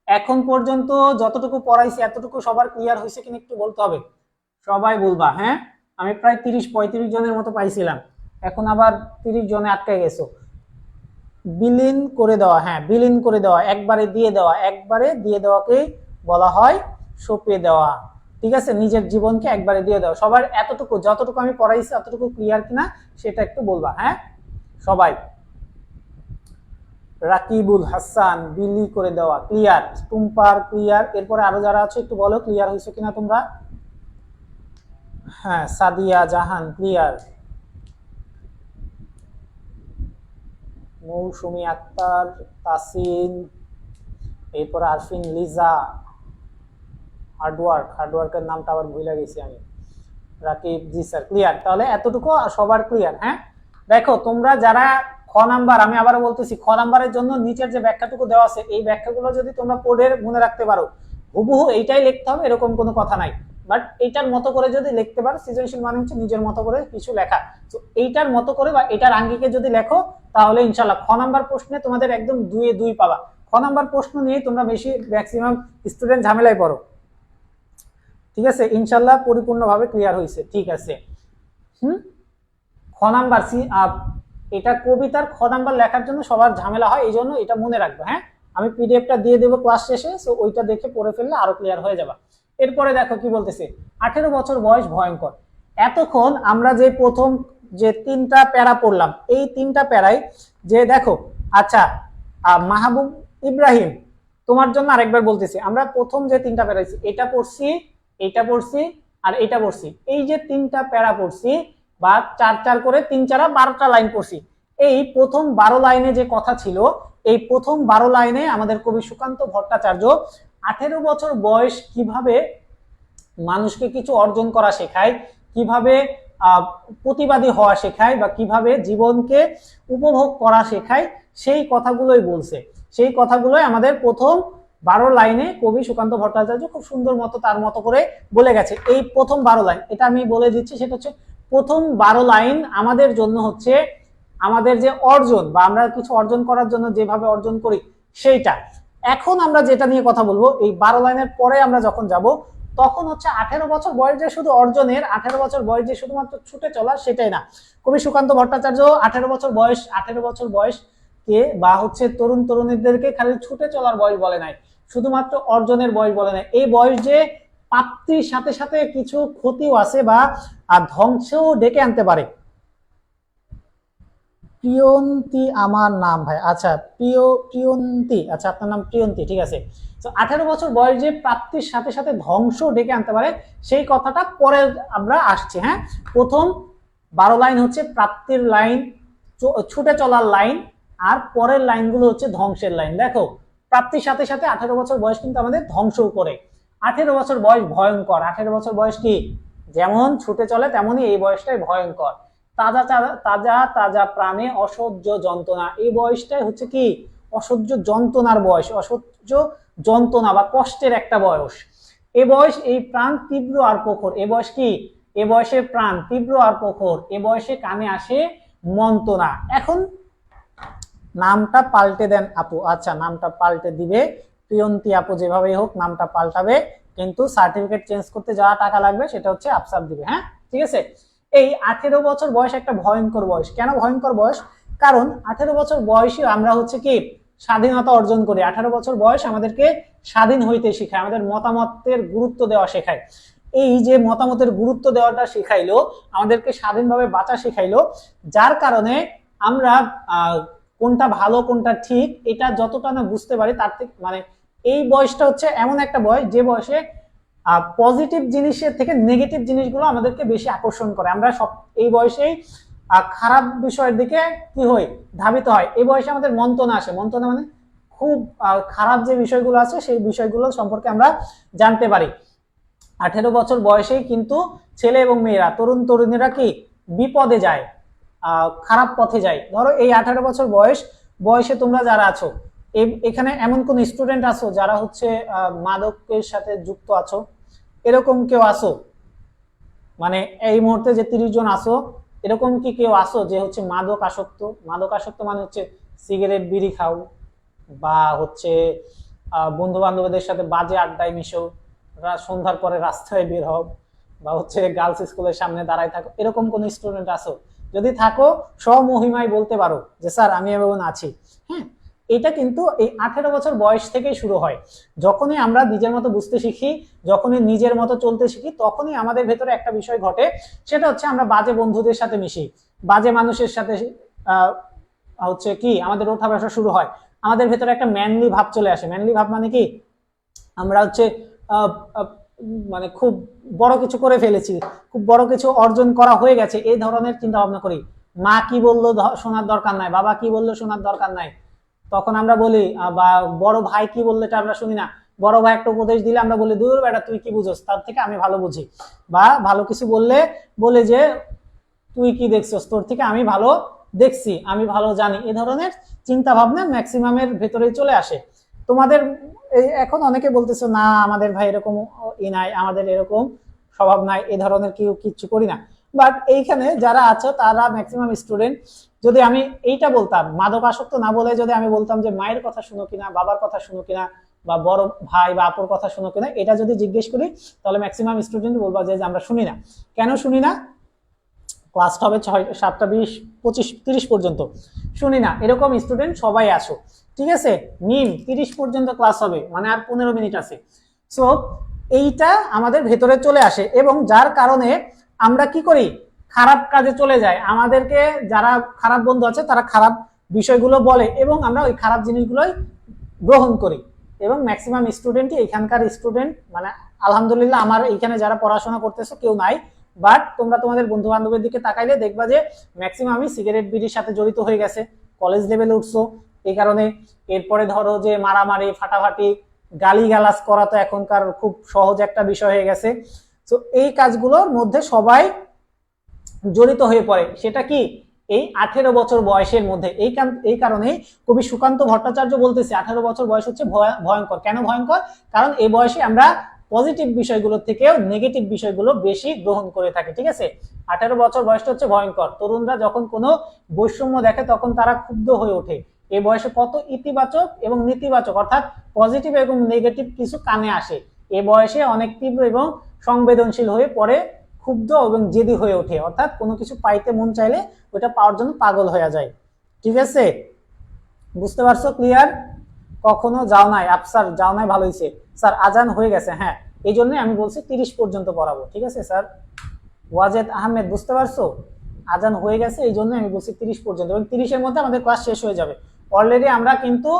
এখন পর্যন্ত যতটুকু পড়াইছি এতটুকু সবার ক্লিয়ার হয়েছে কিনা একটু বলতে হবে, সবাই বলবা। হ্যাঁ, আমি প্রায় 30-35 জনের মতো পাইছিলাম, এখন আবার 30 জনে আটকে গেছো। বিলীন করে দেওয়া, হ্যাঁ বিলীন করে দেওয়া, একবারে দিয়ে দেওয়া, একবারে দিয়ে দেওয়াকে বলা হয় সঁপে দেওয়া। ঠিক আছে, নিজের জীবনকে একবারে দিয়ে দেওয়া। সবার এতটুকু যতটুকু আমি পড়াইছি এতটুকু ক্লিয়ার কিনা সেটা একটু বলবা, হ্যাঁ সবাই। রাকিবুল হাসান, বিলি করে দেওয়া, ক্লিয়ার। টুম্পার ক্লিয়ার। এরপরে আরো যারা আছে একটু বলো ক্লিয়ার হয়েছে কিনা তোমরা। হ্যাঁ সাদিয়া জাহান ক্লিয়ার। মৌসুমী আক্তার, তাসিন, এরপর আরফিন লিজা, হার্ডওয়ার্কের নামটা আবার ভুলে গেছি আমি। রাকিব, জি স্যার ক্লিয়ার। তাহলে এতটুকু সবার ক্লিয়ার। হ্যাঁ দেখো তোমরা যারা খ নাম্বার, আমি আবারও বলতেছি, খ নাম্বারের জন্য নিচের যে ব্যাখ্যাটুকু দেওয়া আছে এই ব্যাখ্যাগুলো যদি তোমরা পড়ে মনে রাখতে পারো, হুবহু এইটাই লিখতে হবে এরকম কোনো কথা নাই, বাট এইটার মতো করে যদি লিখতে পারো, সৃজনশীল মানে হচ্ছে নিজের মতো করে কিছু লেখা, তো এইটার মতো করে বা এটার আঙ্গিকে যদি লেখো তাহলে ইনশাল্লাহ খ নাম্বার প্রশ্নে তোমাদের একদম 2-2 পাবা। খ নাম্বার প্রশ্ন নিয়ে তোমরা বেশি ম্যাক্সিমাম স্টুডেন্ট ঝামেলায় পড়ো। ঠিক আছে, ইনশাল্লাহ পরিপূর্ণভাবে ক্লিয়ার হয়েছে। ঠিক আছে, খ নাম্বার এটা কবিতার খ নাম্বার লেখার জন্য সবার ঝামেলা হয়, এই জন্য এটা মনে রাখবে। হ্যাঁ আমি পিডিএফটা দিয়ে দেবো ক্লাস শেষে, সো ওইটা দেখে পড়ে ফেললে আরো ক্লিয়ার হয়ে যাবে। এরপরে দেখো কি বলতেছে, 18 বছর বয়স ভয়ঙ্কর। এতক্ষণ আমরা যে প্রথম যে 3টা প্যারা পড়লাম, এই 3টা প্যারাই যে দেখো, আচ্ছা মাহবুব ইব্রাহিম তোমার জন্য আরেকবার বলতেছি, আমরা প্রথম যে 3টা প্যারাইছি এটা পড়ছি, এটা পড়ছি আর এটা পড়ছি, এই যে 3টা প্যারা পড়ছি বা 4 করে 3-4 12টা লাইন পড়ছি। এই প্রথম 12 লাইনে যে কথা ছিল, এই প্রথম 12 লাইনে আমাদের কবি সুকান্ত ভট্টাচার্য 18 বছর বয়স কিভাবে মানুষকে কিছু অর্জন করা শেখায়, কিভাবে প্রতিবাদী হওয়া শেখায় বা কিভাবে জীবনকে উপভোগ করা শেখায়, সেই কথাগুলোই বলছে। সেই কথাগুলোই আমাদের প্রথম 12 লাইনে কবি সুকান্ত ভট্টাচার্য খুব সুন্দর মতো তার মতো করে বলে গেছে। এই প্রথম 12 লাইন, এটা আমি বলে দিচ্ছি, সেটা হচ্ছে প্রথম 12 লাইন আমাদের জন্য হচ্ছে আমাদের যে অর্জন বা আমরা কিছু অর্জন করার জন্য যেভাবে অর্জন করি সেইটা। এখন আমরা যেটা নিয়ে কথা বলবো, এই 12 লাইনের পরে আমরা যখন যাব তখন হচ্ছে 18 বছর বয়স যে শুধু অর্জনের, 18 বছর বয়স যে শুধুমাত্র ছুটে চলা সেটাই না। কবি সুকান্ত ভট্টাচার্য 18 বছর বয়স কে বা হচ্ছে তরুণ তরুণীদেরকে খালি ছুটে চলার বয়স বলে নাই, শুধুমাত্র অর্জনের বয়স বলে নাই। এই বয়স যে প্রাপ্তির সাথে সাথে কিছু ক্ষতিও আছে বা ধ্বংসও ডেকে আনতে পারে। প্রিয়ন্তী আমার নাম ভাই, আচ্ছা প্রিয়ন্তী, আচ্ছা আপনার নাম প্রিয়ন্তী, ঠিক আছে। তো 18 বছর বয়স যে প্রাপ্তির সাথে সাথে ধ্বংস ডেকে আনতে পারে সেই কথাটা পরে আমরা আসছি। হ্যাঁ প্রথম 12 লাইন হচ্ছে প্রাপ্তির লাইন, ছুটে চলার লাইন, আর পরের লাইনগুলো হচ্ছে ধ্বংসের লাইন। দেখো প্রাপ্তির সাথে সাথে 18 বছর বয়স কিন্তু আমাদের ধ্বংসও করে। 18 বছর বয়স ভয়ঙ্কর। 18 বছর বয়স কি যেমন ছুটে চলে তেমনই এই বয়সটাই ভয়ঙ্কর। তাজা তাজা তাজা প্রাণে অসহ্য যন্ত্রণা, এই বয়সটাই হচ্ছে কি অসহ্য যন্ত্রণার বয়স, অসহ্য যন্ত্রণা বা কষ্টের একটা বয়স। এ বয়স এই প্রাণ তীব্র আর প্রখর, এ বয়স কি এ বয়সে প্রাণ তীব্র আর প্রখর, এ বয়সে কানে আসে মন্ত্রণা। এখন নামটা পাল্টে দেন আপু, আচ্ছা নামটা পাল্টে দিবে, প্রিয়ন্তী আপু যেভাবেই হোক নামটা পাল্টাবে, কিন্তু সার্টিফিকেট চেঞ্জ করতে যা টাকা লাগবে সেটা হচ্ছে আফসার দিবে। হ্যাঁ ঠিক আছে। এই 18 বছর বয়স একটা ভয়ঙ্কর বয়স। কেন ভয়ঙ্কর বয়স? কারণ 18 বছর বয়সে আমরা হচ্ছে কি স্বাধীনতা অর্জন করি। 18 বছর বয়স আমাদেরকে স্বাধীন হইতে শেখায়, আমাদের মতামতের গুরুত্ব দেওয়া শেখায়। এই যে মতামতের গুরুত্ব দেওয়াটা শিখাইলো, আমাদেরকে স্বাধীনভাবে বাঁচা শিখাইলো, যার কারণে আমরা কোনটা ভালো কোনটা ঠিক এটা যতটা না বুঝতে পারি তার থেকে মানে এই বয়সটা হচ্ছে এমন একটা বয়স যে বয়সে পজিটিভ জিনিসের থেকে নেগেটিভ জিনিসগুলো আমাদেরকে বেশি আকর্ষণ করে। আমরা সব এই বয়সেই খারাপ বিষয়ের দিকে কি হয় ধাবিত হয়। এই বয়সে আমাদের মন্ত্রণা আসে, মন্ত্রণা মানে খুব খারাপ যে বিষয়গুলো আছে সেই বিষয়গুলো সম্পর্কে আমরা জানতে পারি। 18 বছর বয়সেই কিন্তু ছেলে এবং মেয়েরা তরুণ তরুণীরা কি বিপদে যায়, খারাপ পথে যায়। ধরো এই 18 বছর বয়সে তোমরা যারা আছো, এখানে এমন কোন স্টুডেন্ট আছো যারা হচ্ছে মাদকের সাথে যুক্ত আছো? এরকম কেউ আসো? মানে এই মুহূর্তে যে 30 জন আসো, এরকম কি কেউ আসো যে হচ্ছে মাদক আসক্ত? মাদক আসক্ত মানে হচ্ছে সিগারেট বিড়ি খাও বা হচ্ছে বন্ধু বান্ধবদের সাথে বাজে আড্ডায় মিশো, সন্ধ্যার পরে রাস্তায় বের হও, বা হচ্ছে গার্লস স্কুলের সামনে দাঁড়ায় থাকো, এরকম কোন স্টুডেন্ট আছো? যদি থাকো স্বমহিমায় বলতে পারো যে স্যার আমি এমন আছি। হ্যাঁ, এটা কিন্তু এই 18 বছর বয়স থেকেই শুরু হয়। যখনই আমরা নিজের মতো বুঝতে শিখি, যখনই নিজের মতো চলতে শিখি, তখনই আমাদের ভেতরে একটা বিষয় ঘটে, সেটা হচ্ছে আমরা বাজে বন্ধুদের সাথে মিশি, বাজে মানুষের সাথে হচ্ছে কি আমাদের ওঠা বসা শুরু হয়, আমাদের ভেতরে একটা ম্যানলি ভাব চলে আসে। ম্যানলি ভাব মানে কি, আমরা হচ্ছে মানে খুব বড় কিছু করে ফেলেছি, খুব বড় কিছু অর্জন করা হয়ে গেছে, এই ধরনের চিন্তা ভাবনা করি। মা কি বললো শোনার দরকার নাই, বাবা কি বললো শোনার দরকার নাই, তখন আমরা বলি, বা বড় ভাই কি বললো এটা আমরা শুনি না। বড় ভাই একটা উপদেশ দিলে আমরা বলি দূর বেটা তুই কি বুঝোস, তার থেকে আমি ভালো বুঝি। বা ভালো কিছু বললে বলে যে তুই কি দেখছস, তোর থেকে আমি ভালো দেখছি, আমি ভালো জানি। এ ধরনের চিন্তা ভাবনা ম্যাক্সিমামের ভেতরে চলে আসে। তোমাদের এখন অনেকে বলতেছো না আমাদের ভাই এরকম নাই, আমাদের এরকম স্বভাব নাই, এ ধরনের কেউ কিচ্ছু করি না। বাট এইখানে যারা আছো তারা ম্যাক্সিমাম স্টুডেন্ট, যদি আমি এইটা বলতাম মাদকাসক্ত না বলে যদি আমি বলতাম যে মায়ের কথা শুনো কিনা, বাবার কথা শুনো কিনা, বা বড় ভাই বা আপুর কথা শুনো কিনা, এটা যদি জিজ্ঞেস করি তাহলে ম্যাক্সিমাম স্টুডেন্ট বলবা যে আমরা শুনি না। কেন শুনি না? ক্লাসটা হবে 7টা 20 25 30 পর্যন্ত, শুনি না এরকম স্টুডেন্ট সবাই আসো, ঠিক আছে? মিম 30 পর্যন্ত ক্লাস হবে, মানে আর 15 মিনিট আছে। সো এইটা আমাদের ভেতরে চলে আসে, এবং যার কারণে আমরা কি করি, খারাপ কাজে চলে যায়। আমাদেরকে যারা খারাপ বন্ধু আছে তারা খারাপ বিষয়গুলো বলে, এবং আমরা ওই খারাপ জিনিসগুলোই গ্রহণ করি। এবং ম্যাক্সিমাম স্টুডেন্টই এখানকার স্টুডেন্ট, মানে আলহামদুলিল্লাহ আমার এখানে যারা পড়াশোনা করতেছো কেউ নাই, বাট তোমরা তোমাদের বন্ধু বান্ধবের দিকে তাকাইলে দেখবা যে ম্যাক্সিমামই সিগারেট বিড়ির সাথে জড়িত হয়ে গেছে, কলেজ লেভেলে উঠছো এই কারণে। এরপরে ধরো যে মারামারি ফাটাফাটি গালিগালাজ করা তো এখনকার খুব সহজ একটা বিষয় হয়ে গেছে। তো এই কাজগুলোর মধ্যে সবাই জড়িত হয়ে পড়ে, সেটা কি এই 18 বছর বয়সের মধ্যে। এই কারণে কবি সুকান্ত ভট্টাচার্য বলতেছে 18 বছর বয়স হচ্ছে ভয়ঙ্কর। কেন ভয়ঙ্কর? কারণ এই বয়সে আমরা পজিটিভ বিষয়গুলো থেকেও নেগেটিভ বিষয়গুলো বেশি গ্রহণ করে থাকি, ঠিক আছে? 18 বছর বয়সটা হচ্ছে ভয়ঙ্কর। তরুণরা যখন কোনো বৈষম্য দেখে তখন তারা ক্ষুব্ধ হয়ে ওঠে। এই বয়সে কত ইতিবাচক এবং নেতিবাচক অর্থাৎ পজিটিভ এবং নেগেটিভ কিছু কানে আসে। এই বয়সে অনেক তীব্র এবং সংবেদনশীল হয়ে পড়ে, ক্ষুব্ধ এবং জেদি হয়ে ওঠে, অর্থাৎ কোনো কিছু পাইতে মন চাইলে ওটা পাওয়ার জন্য পাগল হয়ে যায়, ঠিক আছে? বুঝতে পারছো? ক্লিয়ার? কখনো যাও নাই? আফসার যাও নাই, ভালো হয়েছে। স্যার আজান হয়ে গেছে, হ্যাঁ এই জন্য আমি বলছি 30 পর্যন্ত পড়াবো, ঠিক আছে স্যার? ওয়াজেদ আহমেদ বুঝতে পারছো? আজান হয়ে গেছে এই জন্য আমি বলছি 30 পর্যন্ত, এবং 30-এর মধ্যে আমাদের ক্লাস শেষ হয়ে যাবে। অলরেডি আমরা কিন্তু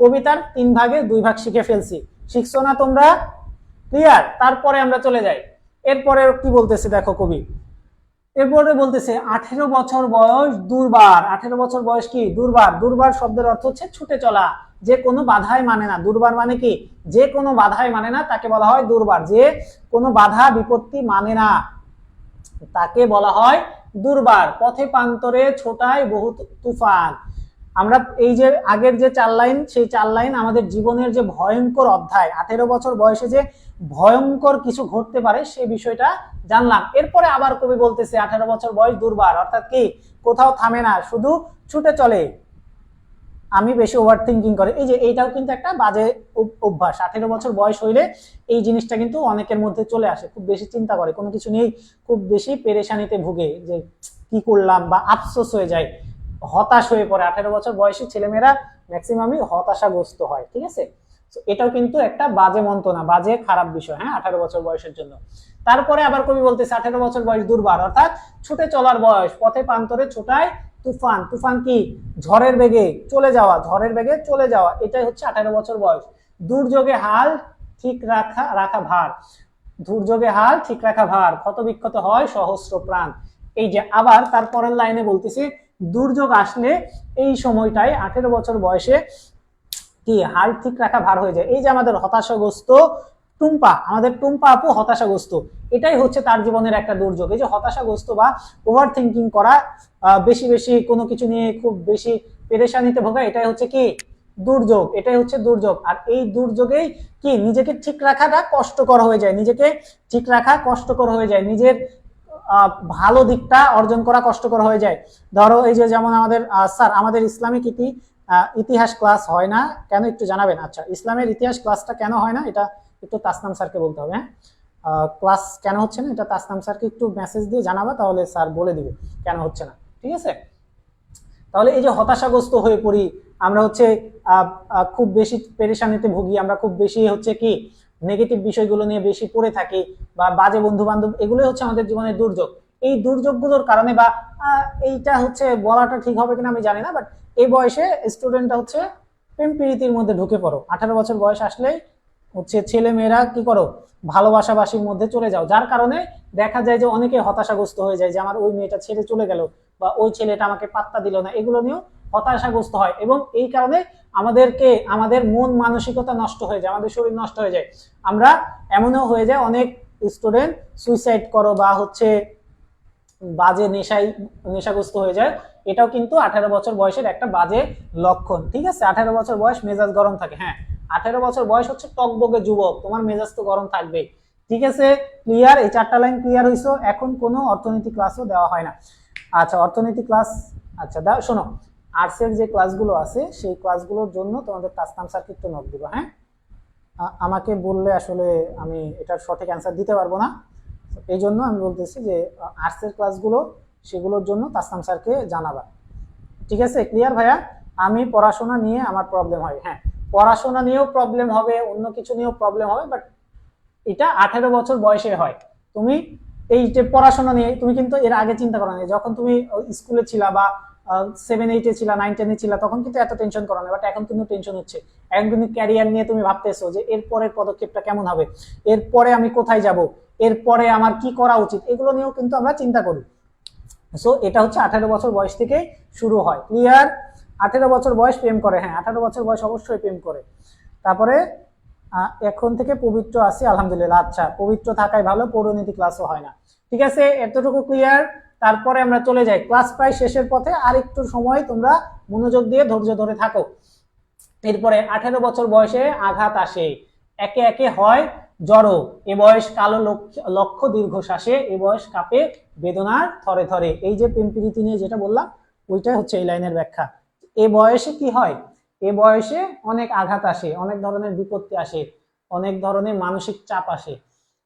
কবিতার 3 ভাগে 2 ভাগ শিখে ফেলছি, শিখছো না তোমরা? ক্লিয়ার? তারপরে আমরা চলে যাই। এরপরে কি বলতেছে দেখো কবি, এরপরে বলতেছে 18 বছর বয়স দুর্বার। 18 বছর বয়স কি দুর্বার? দুর্বার শব্দের অর্থ হচ্ছে ছুটে চলা, যে কোনো বাধাই মানে না। দুর্বার মানে কি? যে কোনো বাধাই মানে না, তাকে বলা হয় দুর্বার। যে কোনো বাধা বিপত্তি মানে না তাকে বলা হয় দুর্বার। পথে প্রান্তরে ছোটায় বহু তুফান। আমরা এই যে আগের যে 4 লাইন, সেই 4 লাইন আমাদের জীবনের যে ভয়ঙ্কর অধ্যায়, 18 বছর বয়সে যে ভয়ঙ্কর কিছু ঘটতে পারে সেই বিষয়টা জানলাম। এরপরে আবার কবি বলতেছে 18 বছর বয়স দুর্বার, অর্থাৎ কি কোথাও থামে না, শুধু ছুটে চলে। আমি বেশি ওভার থিঙ্কিং করে, এই যে এইটাও কিন্তু একটা বাজে অভ্যাস। 18 বছর বয়স হইলে এই জিনিসটা কিন্তু অনেকের মধ্যে চলে আসে, খুব বেশি চিন্তা করে, কোনো কিছু নিয়েই খুব বেশি পেরেশানিতে ভুগে, যে কি করলাম, বা আফসোস হয়ে যায়, হতাশ হয়ে পড়ে। 18 বছর বয়সী ছেলেমেয়েরা ম্যাক্সিমামই হতাশাগ্রস্ত হয়, ঠিক আছে? এটাও কিন্তু একটা বাজে মন্ত্রণা, বাজে খারাপ বিষয়, হ্যাঁ 18 বছর বয়সের জন্য। তারপরে আবার কবি বলতেছে 18 বছর বয়স দুর্বার, অর্থাৎ ছুটে চলার বয়স। পথে প্রান্তরে ছোটায় তুফান। তুফান কি? ঝড়ের বেগে চলে যাওয়া, ঝড়ের বেগে চলে যাওয়া, এটাই হচ্ছে 18 বছর বয়স। দুর্যোগে হাল ঠিক রাখা ভার। দুর্যোগে হাল ঠিক রাখা ভার, ক্ষত বিক্ষত হয় সহস্র প্রাণ। এই যে আবার তারপরের লাইনে বলতেছি দুর্যোগ আসলে এই সময়টাই 18 বছর বয়সে কি হাল ঠিক রাখা ভার হয়ে যায়। এই যে আমাদের হতাশাগ্রস্ত টুম্পা, আমাদের টুম্পা আপু হতাশাগ্রস্ত, এটাই হচ্ছে তার জীবনের একটা দুর্যোগ। এই যে হতাশাগ্রস্ত বা ওভার থিঙ্কিং করা, বেশি বেশি কোনো কিছু নিয়ে খুব বেশি পেরেশানিতে ভোগা, এটাই হচ্ছে কি দুর্যোগ, এটাই হচ্ছে দুর্যোগ। আর এই দুর্যোগেই কি নিজেকে ঠিক রাখাটা কষ্টকর হয়ে যায়, নিজেকে ঠিক রাখা কষ্টকর হয়ে যায়, নিজের ভালো দিকটা অর্জন করা কষ্টকর হয়ে যায়। ধরো এই যে যেমন আমাদের স্যার আমাদের ইসলামিক ইতিহাস ক্লাস হয় না কেন একটু জানাবেন? আচ্ছা, ইসলামের ইতিহাস ক্লাসটা কেন হয় না এটা একটু তাসনাম স্যারকে বলতে হবে। হ্যাঁ ক্লাস কেন হচ্ছে না এটা তাসনাম স্যারকে একটু মেসেজ দিয়ে জানাবা, তাহলে স্যার বলে দিবে কেন হচ্ছে না, ঠিক আছে? তাহলে এই যে হতাশাগ্রস্ত হয়ে পড়ি আমরা, হচ্ছে খুব বেশি পেরেশানিতে ভুগি আমরা, খুব বেশি হচ্ছে কি নেগেটিভ বিষয়গুলো নিয়ে বেশি পড়ে থাকি, বা বাজে বন্ধু বান্ধব, এগুলোই হচ্ছে আমাদের জীবনের দুর্যোগ। এই দুর্যোগগুলোর কারণে, বা এইটা হচ্ছে বলাটা ঠিক হবে কিনা আমি জানি না, বাট এই বয়সে স্টুডেন্টটা হচ্ছে প্রেম প্রীতির মধ্যে ঢুকে পড়ো। 18 বছর বয়স আসলেই হচ্ছে ছেলে মেয়েরা কি করো, ভালোবাসাবাসির মধ্যে চলে যাও, যার কারণে দেখা যায় যে অনেকে হতাশাগ্রস্ত হয়ে যায় যে আমার ওই মেয়েটা ছেড়ে চলে গেল, বা ওই ছেলেটা আমাকে পাত্তা দিল না, এগুলো নিয়েও হতাশাগ্রস্ত হয়। এবং এই কারণে আমাদের মন মানসিকতা নষ্ট হয়ে যায়, আমাদের শরীর নষ্ট হয়ে যায়। আমরা এমনও হয়ে যায় অনেক স্টুডেন্ট সুইসাইড করো বা হচ্ছে বাজে নেশাগ্রস্ত হয়ে যায়। এটাও কিন্তু 18 বছর বয়সের একটা বাজে লক্ষণ, ঠিক আছে? 18 বছর বয়স মেজাজ গরম থাকে, হ্যাঁ 18 বছর বয়স হচ্ছে টকবগে যুবক, তোমার মেজাজ তো গরম থাকবে, ঠিক আছে? ক্লিয়ার? এই 4টা লাইন ক্লিয়ার হইছো? এখন কোনো অর্থনীতি ক্লাসও দেওয়া হয় না। আচ্ছা অর্থনীতি ক্লাস, আচ্ছা দাও শোনো, আর্টসের যে ক্লাসগুলো আছে সেই ক্লাসগুলোর জন্য তোমাদের তাসনাম স্যারকে একটু নক দিব, হ্যাঁ? আমাকে বললে আসলে আমি এটার সঠিক অ্যান্সার দিতে পারবো না, এই জন্য আমি বলতেছি যে আর্টসের ক্লাসগুলো সেগুলোর জন্য তাসনাম স্যারকে জানাবা, ঠিক আছে? ক্লিয়ার ভাইয়া? আমি পড়াশোনা নিয়ে আমার প্রবলেম হয়, হ্যাঁ পড়াশোনা নিয়েও প্রবলেম হবে, অন্য কিছু নিয়েও প্রবলেম হবে, বাট এটা 18 বছর বয়সে হয়। তুমি এই যে পড়াশোনা নিয়ে তুমি কিন্তু এর আগে চিন্তা করো না, যখন তুমি স্কুলে ছিলা বা 7-8-এ ছিলা, 9-10-এ ছিলা, তখন কিন্তু এত টেনশন করো না, বাট এখন কিন্তু টেনশন হচ্ছে। এখন কিন্তু ক্যারিয়ার নিয়ে তুমি ভাবতেছো যে এর পরের পদক্ষেপটা কেমন হবে, এরপরে আমি কোথায় যাব, এরপরে আমার কি করা উচিত, এগুলো নিয়েও কিন্তু আমরা চিন্তা করি। সো এটা হচ্ছে 18 বছর বয়স থেকে শুরু হয়, ক্লিয়ার? 18 বছর বয়স প্রেম করে, হ্যাঁ 18 বছর বয়স অবশ্যই প্রেম করে। তারপরে এখন থেকে পবিত্র আছি আলহামদুলিল্লাহ, আচ্ছা পবিত্র থাকাই ভালো, পৌরনীতি ক্লাসও হয় না, ঠিক আছে? এতটুকু ক্লিয়ার? তারপরে আমরা চলে যাই ক্লাস প্রায় শেষের পথে, আর একটু সময় তোমরা মনোযোগ দিয়ে ধৈর্য ধরে থাকো। এরপরে 18 বছর বয়সে আঘাত আসে, একে একে হয় জড়ো, এ বয়স কালো লক্ষ্য দীর্ঘশ্বাসে, এ বয়স কাঁপে বেদনার থরে থরে। এই যে প্রেম প্রীতি নিয়ে যেটা বললাম ওইটাই হচ্ছে এই লাইনের ব্যাখ্যা। এ বয়সে কি হয়, এ বয়সে অনেক আঘাত আসে, অনেক ধরনের বিপত্তি আসে, অনেক ধরনের মানসিক চাপ আসে,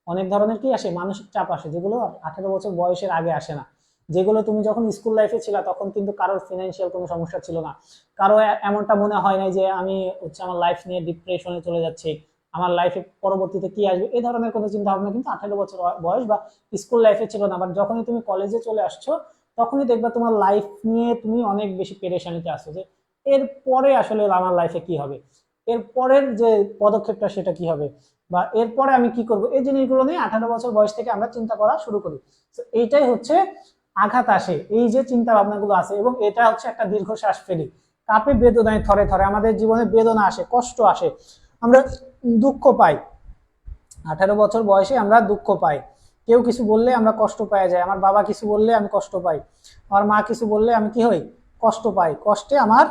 অনেক ধরনের কি আসে, মানসিক চাপ আসে, যেগুলো 18 বছর বয়সের আগে আসে না। যেগুলো তুমি যখন স্কুল লাইফে ছিল তখন কিন্তু কারোর ফিনান্সিয়াল কোনো সমস্যা ছিল না, কারো এমনটা মনে হয় না যে আমি হচ্ছে আমার লাইফ নিয়ে ডিপ্রেশনে চলে যাচ্ছি, আমার লাইফে পরবর্তীতে কি আসবে, এই ধরনের কোনো চিন্তা ভাবনা কিন্তু 18 বছর বয়স বা স্কুল লাইফে ছিল না। বাট যখনই তুমি কলেজে চলে আসছো তখনই দেখবা তোমার লাইফ নিয়ে তুমি অনেক বেশি পেরেশানিতে আসছো, যে এরপরে আসলে আমার লাইফে কি হবে, এর পরের যে পদক্ষেপটা সেটা কি হবে, বা এরপরে আমি কি করব, এই জিনিসগুলো নিয়ে 18 বছর বয়স থেকে আমরা চিন্তা করা শুরু করি। তো এইটাই হচ্ছে আঘাত আসে, এই যে চিন্তা ভাবনাগুলো আছে, এবং এটা হচ্ছে একটা দীর্ঘশ্বাস ফেলি, কাঁপে বেদনায় থরে থরে, আমাদের জীবনে বেদনা আসে, কষ্ট আসে, আমরা দুঃখ পাই। 18 বছর বয়সে আমরা দুঃখ পাই, কেউ কিছু বললে আমরা কষ্ট পাওয়া যায়, আমার বাবা কিছু বললে আমি কষ্ট পাই, আমার মা কিছু বললে আমি কি হই, কষ্ট পাই, কষ্টে আমার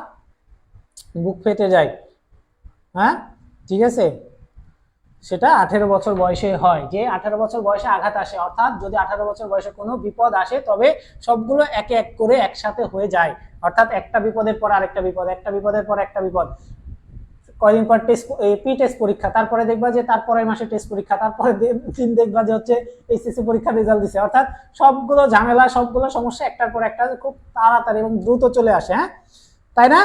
বুক ফেটে যায়, হ্যাঁ ঠিক আছে? সেটা 18 বছর বয়সে হয়, যে 18 বছর বয়সে আঘাত আসে, অর্থাৎ যদি 18 বছর বয়সে কোনো বিপদ আসে তবে সবগুলো এক এক করে একসাথে হয়ে যায়, অর্থাৎ একটা বিপদের পর আরেকটা বিপদ, একটা বিপদের পর একটা বিপদ, কয়দিন পর প্রি টেস্ট পরীক্ষা, তারপরে দেখবা যে তারপরের মাসে টেস্ট পরীক্ষা, তারপরে দিন দেখবা যে হচ্ছে এইচএসসি পরীক্ষার রেজাল্ট দিছে, অর্থাৎ সবগুলো ঝামেলা সবগুলো সমস্যা একটার পর একটা খুব তাড়াতাড়ি এবং দ্রুত চলে আসে, হ্যাঁ তাই না?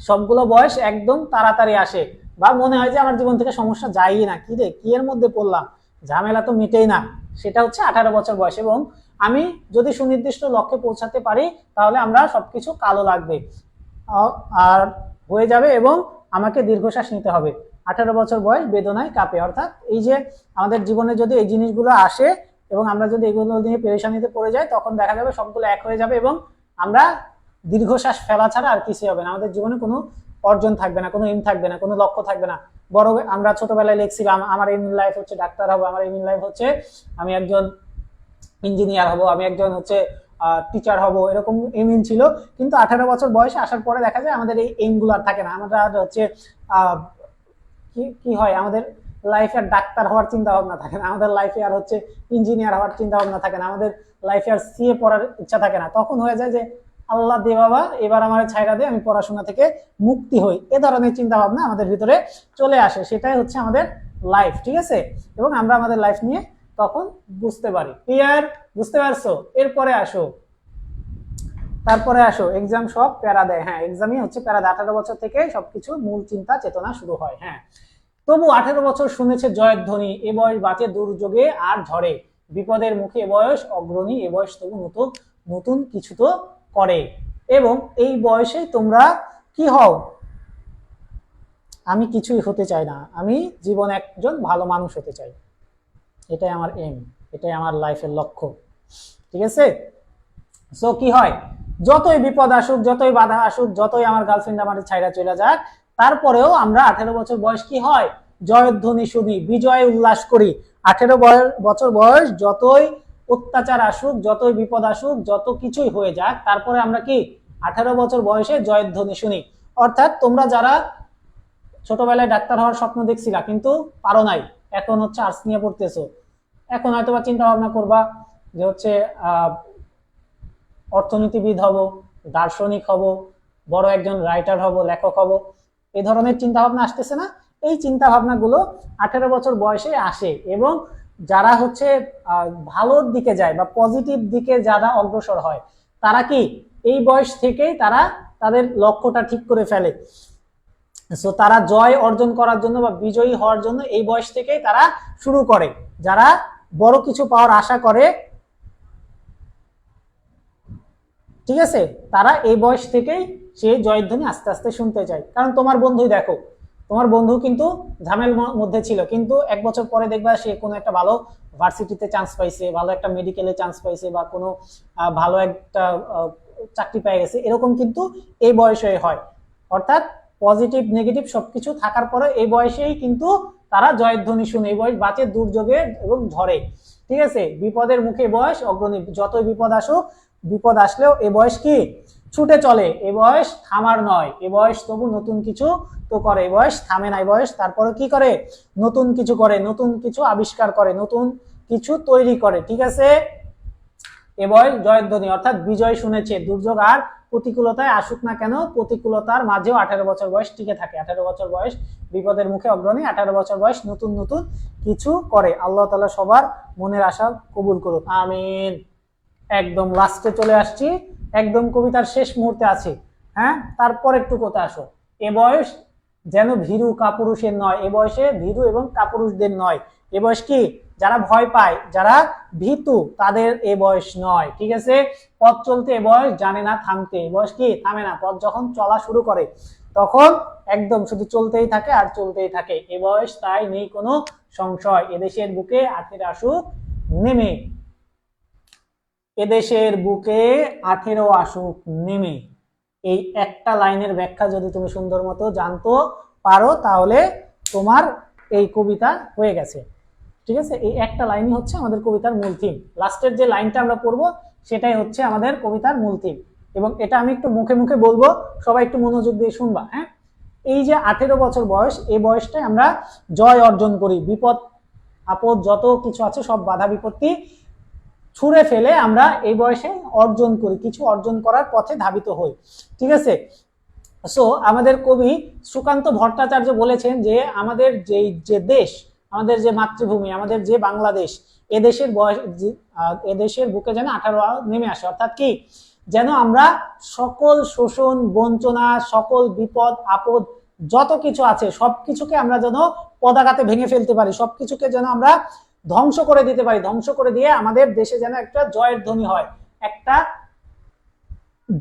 সবগুলো বয়স একদম তাড়াতাড়ি আসে, বা মনে হয় যে আমার জীবন থেকে সমস্যা যায়ই না, কি রে কি এর মধ্যে পড়লাম, ঝামেলা তো মিটেই না, সেটা হচ্ছে 18 বছর বয়স। এবং আমি যদি সুনির্দিষ্ট লক্ষ্যে পৌঁছাতে পারি তাহলে আমরা সবকিছু কালো লাগবে আর হয়ে যাবে, এবং আমাকে দীর্ঘশ্বাস নিতে হবে। 18 বছর বয়স বেদনায় কাঁপে, অর্থাৎ এই যে আমাদের জীবনে যদি এই জিনিসগুলো আসে এবং আমরা যদি এগুলো নিয়ে পেরেশানিতে পড়ে যাই তখন দেখা যাবে সবগুলো এক হয়ে যাবে, এবং আমরা দীর্ঘশ্বাস ফেলা ছাড়া আর কিছু হবে না, আমাদের জীবনে কোনো অর্জন থাকবে না, কোনো এম থাকবে না, কোনো লক্ষ্য থাকবে না। বড় আমরা ছোটবেলায় লিখছিলাম আমার এম ইন লাইফ হচ্ছে ডাক্তার হবো, আমার এম ইন লাইফ হচ্ছে আমি একজন ইঞ্জিনিয়ার হব, আমি একজন হচ্ছে টিচার হব, এরকম এম ইন ছিল। কিন্তু 18 বছর বয়সে আসার পরে দেখা যায় আমাদের এই এম গুলো আর থাকে না, আমরা হচ্ছে কি হয়, আমাদের লাইফে আর ডাক্তার হওয়ার চিন্তা ভাবনা থাকে না, আমাদের লাইফে আর হচ্ছে ইঞ্জিনিয়ার হওয়ার চিন্তা ভাবনা থাকে না, আমাদের লাইফে আর সিএ পড়ার ইচ্ছা থাকে না। তখন হয়ে যায় যে আল্লাহ দে বাবা এবার আমার ছাইরা দিয়ে আমি পড়াশোনা থেকে মুক্তি হই, এ ধরনের চিন্তা ভাবনা আমাদের ভিতরে চলে আসে, সেটাই হচ্ছে আমাদের লাইফ, ঠিক আছে, এবং আমরা আমাদের লাইফ নিয়ে তখন বুঝতে পারি। ক্লিয়ার? বুঝতে পারছো? এরপরে আসো, তারপরে আসো, এক্সাম সব প্যারা দেয়। হ্যাঁ, এক্সামই হচ্ছে প্যারা দেয়। 18 বছর থেকে সবকিছু মূল চিন্তা চেতনা শুরু হয়। হ্যাঁ, তবু 18 বছর শুনেছে জয়ের ধ্বনি, এ বয়স বাঁচে দুর্যোগে আর ঝড়ে, বিপদের মুখে এ বয়স অগ্রণী, এ বয়স তবু নতুন নতুন কিছু তো করে। এবং এই বয়সে তোমরা কি হও? আমি কিছুই হতে চাই না, আমি জীবনে একজন ভালো মানুষ হতে চাই, এটাই আমার এম, এটাই আমার লাইফের লক্ষ্য। ঠিক আছে? সো কি হয়, যতই বিপদ আসুক, যতই বাধা আসুক, যতই আমার গার্লফ্রেন্ড আমার ছাইরা চলে যাক, তারপরেও আমরা 18 বছর বয়স কি হয়, জয়ধ্বনি শুনি, বিজয় উল্লাস করি। 18 বছর বয়স যতই অত্যাচার আসুক, যতই বিপদ আসুক, যত কিছুই হয়ে যাক, তারপরে আমরা কি 18 বছর বয়সে জয়ধ্বনি শুনি। অর্থাৎ তোমরা যারা ছোটবেলায় ডাক্তার হওয়ার স্বপ্ন দেখছিলা কিন্তু পারো নাই, এখন হচ্ছে আর্টস নিয়ে পড়তেছো, এখন হয়তো বা চিন্তা ভাবনা করবা যে হচ্ছে অর্থনীতিবিদ হব, দার্শনিক হব, বড় একজন রাইটার হব, লেখক হব, এই ধরনের চিন্তা ভাবনা আসতেছে না? এই চিন্তা ভাবনাগুলো 18 বছর বয়সে আসে। এবং যারা হচ্ছে ভালোর দিকে যায় বা পজিটিভ দিকে যারা অগ্রসর হয়, তারা কি এই বয়স থেকেই তারা তাদের লক্ষ্যটা ঠিক করে ফেলে। সো তারা জয় অর্জন করার জন্য বা বিজয়ী হওয়ার জন্য এই বয়স থেকেই তারা শুরু করে। যারা বড় কিছু পাওয়ার আশা করে, ঠিক আছে, তারা এই বয়স থেকেই সেই জয়ধ্বনি আস্তে আস্তে শুনতে চায়। কারণ তোমার বন্ধুই দেখো, তোমার বন্ধু কিন্তু ঝামেলার মধ্যে ছিল, কিন্তু 1 বছর পরে দেখবা সে কোনো একটা ভালো ভার্সিটিতে চান্স পাইছে, ভালো একটা মেডিকেলে চান্স পাইছে, বা কোনো ভালো একটা চাকরি পেয়ে গেছে। এরকম কিন্তু এই বয়সে হয়। অর্থাৎ পজিটিভ নেগেটিভ সবকিছু থাকার পরে এই বয়সেই কিন্তু তারা জয়ধ্বনি শুনে। এই বয়স বাঁচে দুর্যোগে এবং ঝড়ে, ঠিক আছে, বিপদের মুখে বয়স অগ্রণী, যতই বিপদ আসুক, বিপদ আসলেও এ বয়স কি ছুটে চলে, এ বয়স থামার নয়, এ বয়স তবু নতুন কিছু তো করে, এ বয়স থামে না, এ বয়স তারপরে কি করে, নতুন কিছু করে, নতুন কিছু আবিষ্কার করে, নতুন কিছু তৈরি করে। ঠিক আছে? এ বয়স জয়ধ্বনি, অর্থাৎ বিজয় শুনেছে। দুর্যোগ আর প্রতিকূলতায় আসুক না কেন, প্রতিকূলতার মাঝেও 18 বছর বয়স টিকে থাকে। 18 বছর বয়স বিপদের মুখে অগ্রণী, 18 বছর বয়স নতুন নতুন কিছু করে। আল্লাহ তাআলা সবার মনের আশা কবুল করুন, আমিন। একদম লাস্টে চলে আসছি, একদম কবিতার শেষ মুহূর্তে আছি। হ্যাঁ, তারপর একটু কোথায় আসো। এ বয়স যেন ভীরু কাপুরুষের নয়, এ বয়সে ভীরু এবং কাপুরুষদের নয়। এ বয়স কি, যারা ভয় পায়, যারা ভীতু, তাদের এ বয়স নয়। ঠিক আছে? পথ চলতে এ বয়স জানে না থামতে, এ বয়স কি থামে না, পথ যখন চলা শুরু করে তখন একদম শুধু চলতেই থাকে আর চলতেই থাকে। এ বয়স তাই নেই কোনো সংশয়, এদেশের বুকে আখের আসুক নেমে, এদেশের বুকে 18 আসুক নেমে। এই একটা লাইনের ব্যাখ্যা যদি তুমি সুন্দর মতো জানতে পারো, তাহলে তোমার এই কবিতা হয়ে গেছে। ঠিক আছে? এই একটা লাইনই হচ্ছে আমাদের কবিতার মূল থিম। লাস্টের যে লাইনটা আমরা পড়বো সেটাই হচ্ছে আমাদের কবিতার মূল থিম। এবং এটা আমি একটু মুখে মুখে বলবো, সবাই একটু মনোযোগ দিয়ে শুনবা। হ্যাঁ, এই যে 18 বছর বয়স, এই বয়সটাই আমরা জয় অর্জন করি। বিপদ আপদ যত কিছু আছে সব বাধা বিপত্তি ছুঁড়ে ফেলে আমরা এই বয়সে অর্জন করি, কিছু অর্জন করার পথে ধাবিত হই। ঠিক আছে? সো আমাদের কবি সুকান্ত ভট্টাচার্য বলেছেন যে আমাদের যে দেশ, আমাদের যে মাতৃভূমি, আমাদের যে বাংলাদেশ, এদেশের বয়স, এদেশের বুকে যেন 18 নেমে আসে। অর্থাৎ কি, যেন আমরা সকল শোষণ বঞ্চনা, সকল বিপদ আপদ যত কিছু আছে সবকিছুকে আমরা যেন পদাঘাতে ভেঙে ফেলতে পারি, সবকিছুকে যেন আমরা ধ্বংস করে দিতে পারি। ধ্বংস করে দিয়ে আমাদের দেশে যেন একটা জয়ের ধ্বনি হয়, একটা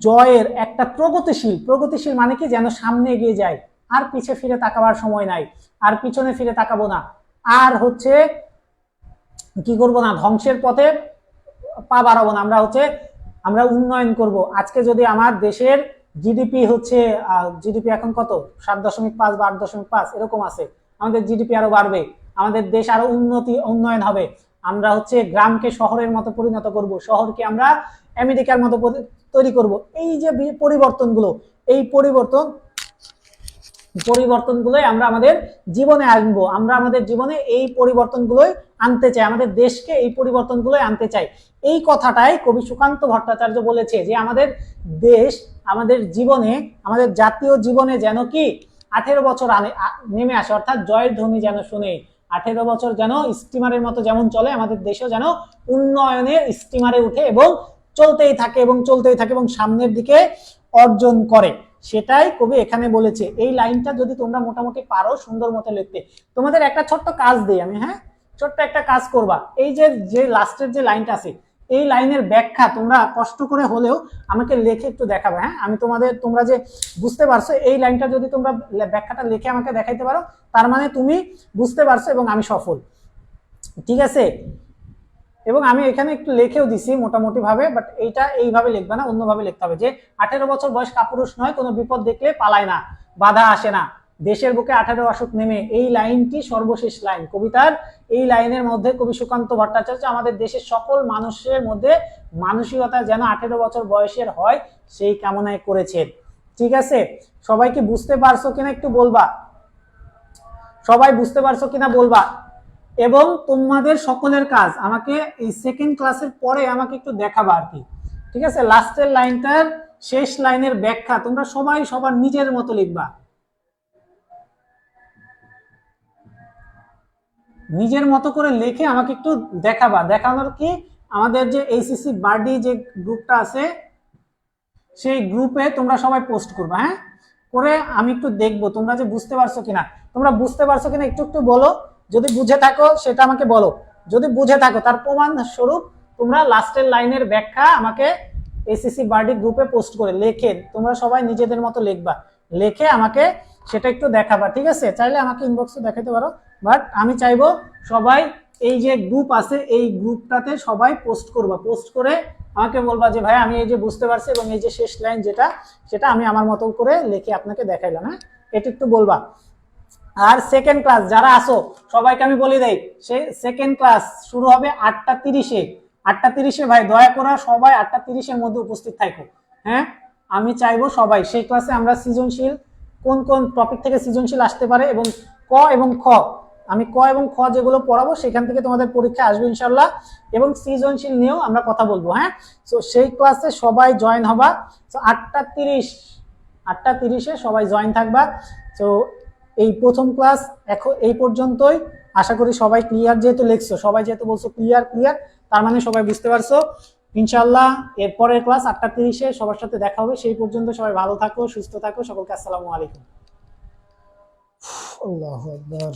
জয়ের, একটা প্রগতিশীল মানে কি, যেন সামনে এগিয়ে যায়, আর পিছে ফিরে তাকাবার সময় নাই, আর পিছনে ফিরে তাকাবো না, আর হচ্ছে কি করব না, ধ্বংসের পথে পা বাড়াবো না, আমরা উন্নয়ন করব। আজকে যদি আমার দেশের জিডিপি হচ্ছে জিডিপি এখন কত 7.5 বা 8.5 এরকম আছে, আমাদের জিডিপি আরো বাড়বে, আমাদের দেশ আরো উন্নয়ন হবে। আমরা হচ্ছে গ্রামকে শহরের মতো পরিণত করব, শহরকে আমরা আমেরিকার মতো তৈরি করব। এই যে পরিবর্তনগুলো, এই পরিবর্তনগুলোই আমরা আমাদের জীবনে আনবো। আমরা আমাদের জীবনে এই পরিবর্তনগুলোই আনতে চাই, আমাদের দেশকে এই পরিবর্তনগুলোই আনতে চাই। এই কথাটাই কবি সুকান্ত ভট্টাচার্য বলেছে যে আমাদের দেশ, আমাদের জীবনে, আমাদের জাতীয় জীবনে যেন কি 18 বছর নেমে আসে, অর্থাৎ জয়ের ধ্বনি যেন শুনে 18 বছর যেন স্টিমারের মতো যেমন চলে, আমাদের দেশও যেন উন্নয়নের স্টিমারে উঠে এবং চলতেই থাকে এবং চলতেই থাকে এবং সামনের দিকে অর্জন করে, সেটাই কবি এখানে বলেছে। এই লাইনটা যদি তোমরা মোটামুটি পারো সুন্দর মতো লিখতে, তোমাদের একটা ছোট্ট কাজ দিই আমি, হ্যাঁ ছোট্ট একটা কাজ করবা, এই যে লাস্টের যে লাইনটা আছে এই লাইনের ব্যাখ্যা তোমরা কষ্ট করে হলেও আমাকে লিখে একটু দেখাবে। হ্যাঁ আমি তোমরা যে বুঝতে পারছো এই লাইনটা যদি তোমরা ব্যাখ্যাটা লিখে আমাকে দেখাইতে পারো, তার মানে তুমি বুঝতে পারছো এবং আমি সফল, ঠিক আছে। এবং আমি এখানে একটু লিখেও দিছি মোটামুটি ভাবে, বাট এইটা এইভাবে লিখবে না, অন্যভাবে লিখতে হবে যে 18 বছর বয়স কাপুরুষ নয়, কোনো বিপদ দেখলে পালায় না, বাধা আসে না, দেশের বুকে 18 আসুক নেমে। এই লাইনটি সর্বশেষ লাইন কবিতার। এই লাইনের মধ্যে কবি সুকান্ত ভট্টাচার্য আমাদের দেশের সকল মানুষের মধ্যে মানসিকতা যেন 18 বছর বয়সের হয় সেই কামনায় করেছেন, ঠিক আছে। সবাইকে বুঝতে পারছো কিনা একটু বলবা, সবাই বুঝতে পারছো কিনা বলবা। এবং তোমাদের সকলের কাজ আমাকে এই সেকেন্ড ক্লাসের পরে আমাকে একটু দেখাবা আর কি, ঠিক আছে। লাস্টের লাইনটার শেষ লাইনের ব্যাখ্যা তোমরা সবাই সবার নিজের মতো লিখবা, নিজের মতো করে লিখে আমাকে একটু দেখাবা। দেখানোর কি, আমাদের যে এইচএসসি বার্ডি যে গ্রুপটা আছে সেই গ্রুপে তোমরা সবাই পোস্ট করবা, হ্যাঁ করে আমি একটু দেখবো তোমরা যে বুঝতে পারছো কিনা। তোমরা বুঝতে পারছো কিনা একটু একটু বলো, যদি বুঝে থাকো সেটা আমাকে বলো, যদি বুঝে থাকো তার প্রমাণ স্বরূপ তোমরা লাস্টের লাইনের ব্যাখ্যা আমাকে এসএসসি বার্ডি গ্রুপে পোস্ট করে লেখে তোমরা সবাই নিজেদের মতো লিখবা, লেখে আমাকে সেটা একটু দেখাবা, ঠিক আছে। চাইলে আমাকে ইনবক্সে দেখাতে পারো, বাট আমি চাইবো সবাই এই যে গ্রুপ আছে এই গ্রুপটাতে সবাই পোস্ট করবা, পোস্ট করে আমাকে বলবা যে ভাই আমি এই যে বুঝতে পারছি এবং এই যে শেষ লাইন যেটা সেটা আমি আমার মতো করে লিখে আপনাকে দেখাইলাম, হ্যাঁ এটা একটু বলবা। আর সেকেন্ড ক্লাস যারা আসো সবাইকে আমি বলে দেই, সেই সেকেন্ড ক্লাস শুরু হবে 8:30-এ। 8:30-এ ভাই দয়া করে সবাই 8:30-এর মধ্যে উপস্থিত থাকো, হ্যাঁ আমি চাইবো সবাই সেই ক্লাসে আমরা সৃজনশীল কোন কোন টপিক থেকে সৃজনশীল আসতে পারে এবং ক এবং খ, আমি ক এবং খ যেগুলো পড়াবো সেখান থেকে তোমাদের পরীক্ষা আসবে ইনশাল্লাহ, এবং সৃজনশীল নিয়েও আমরা কথা বলবো, হ্যাঁ। তো সেই ক্লাসে সবাই জয়েন হবা। তো 8:30-এ সবাই জয়েন থাকবা। তো এই প্রথম ক্লাস এখন এই পর্যন্তই, আশা করি সবাই ক্লিয়ার, যেহেতু লিখছো সবাই যেহেতু বলছো ক্লিয়ার ক্লিয়ার, তার মানে সবাই বুঝতে পারছো ইনশাল্লাহ। এরপরের ক্লাস 8:30-এ সবার সাথে দেখা হবে, সেই পর্যন্ত সবাই ভালো থাকো, সুস্থ থাকো, সকলকে আসসালামু আলাইকুম। আল্লাহু আকবার।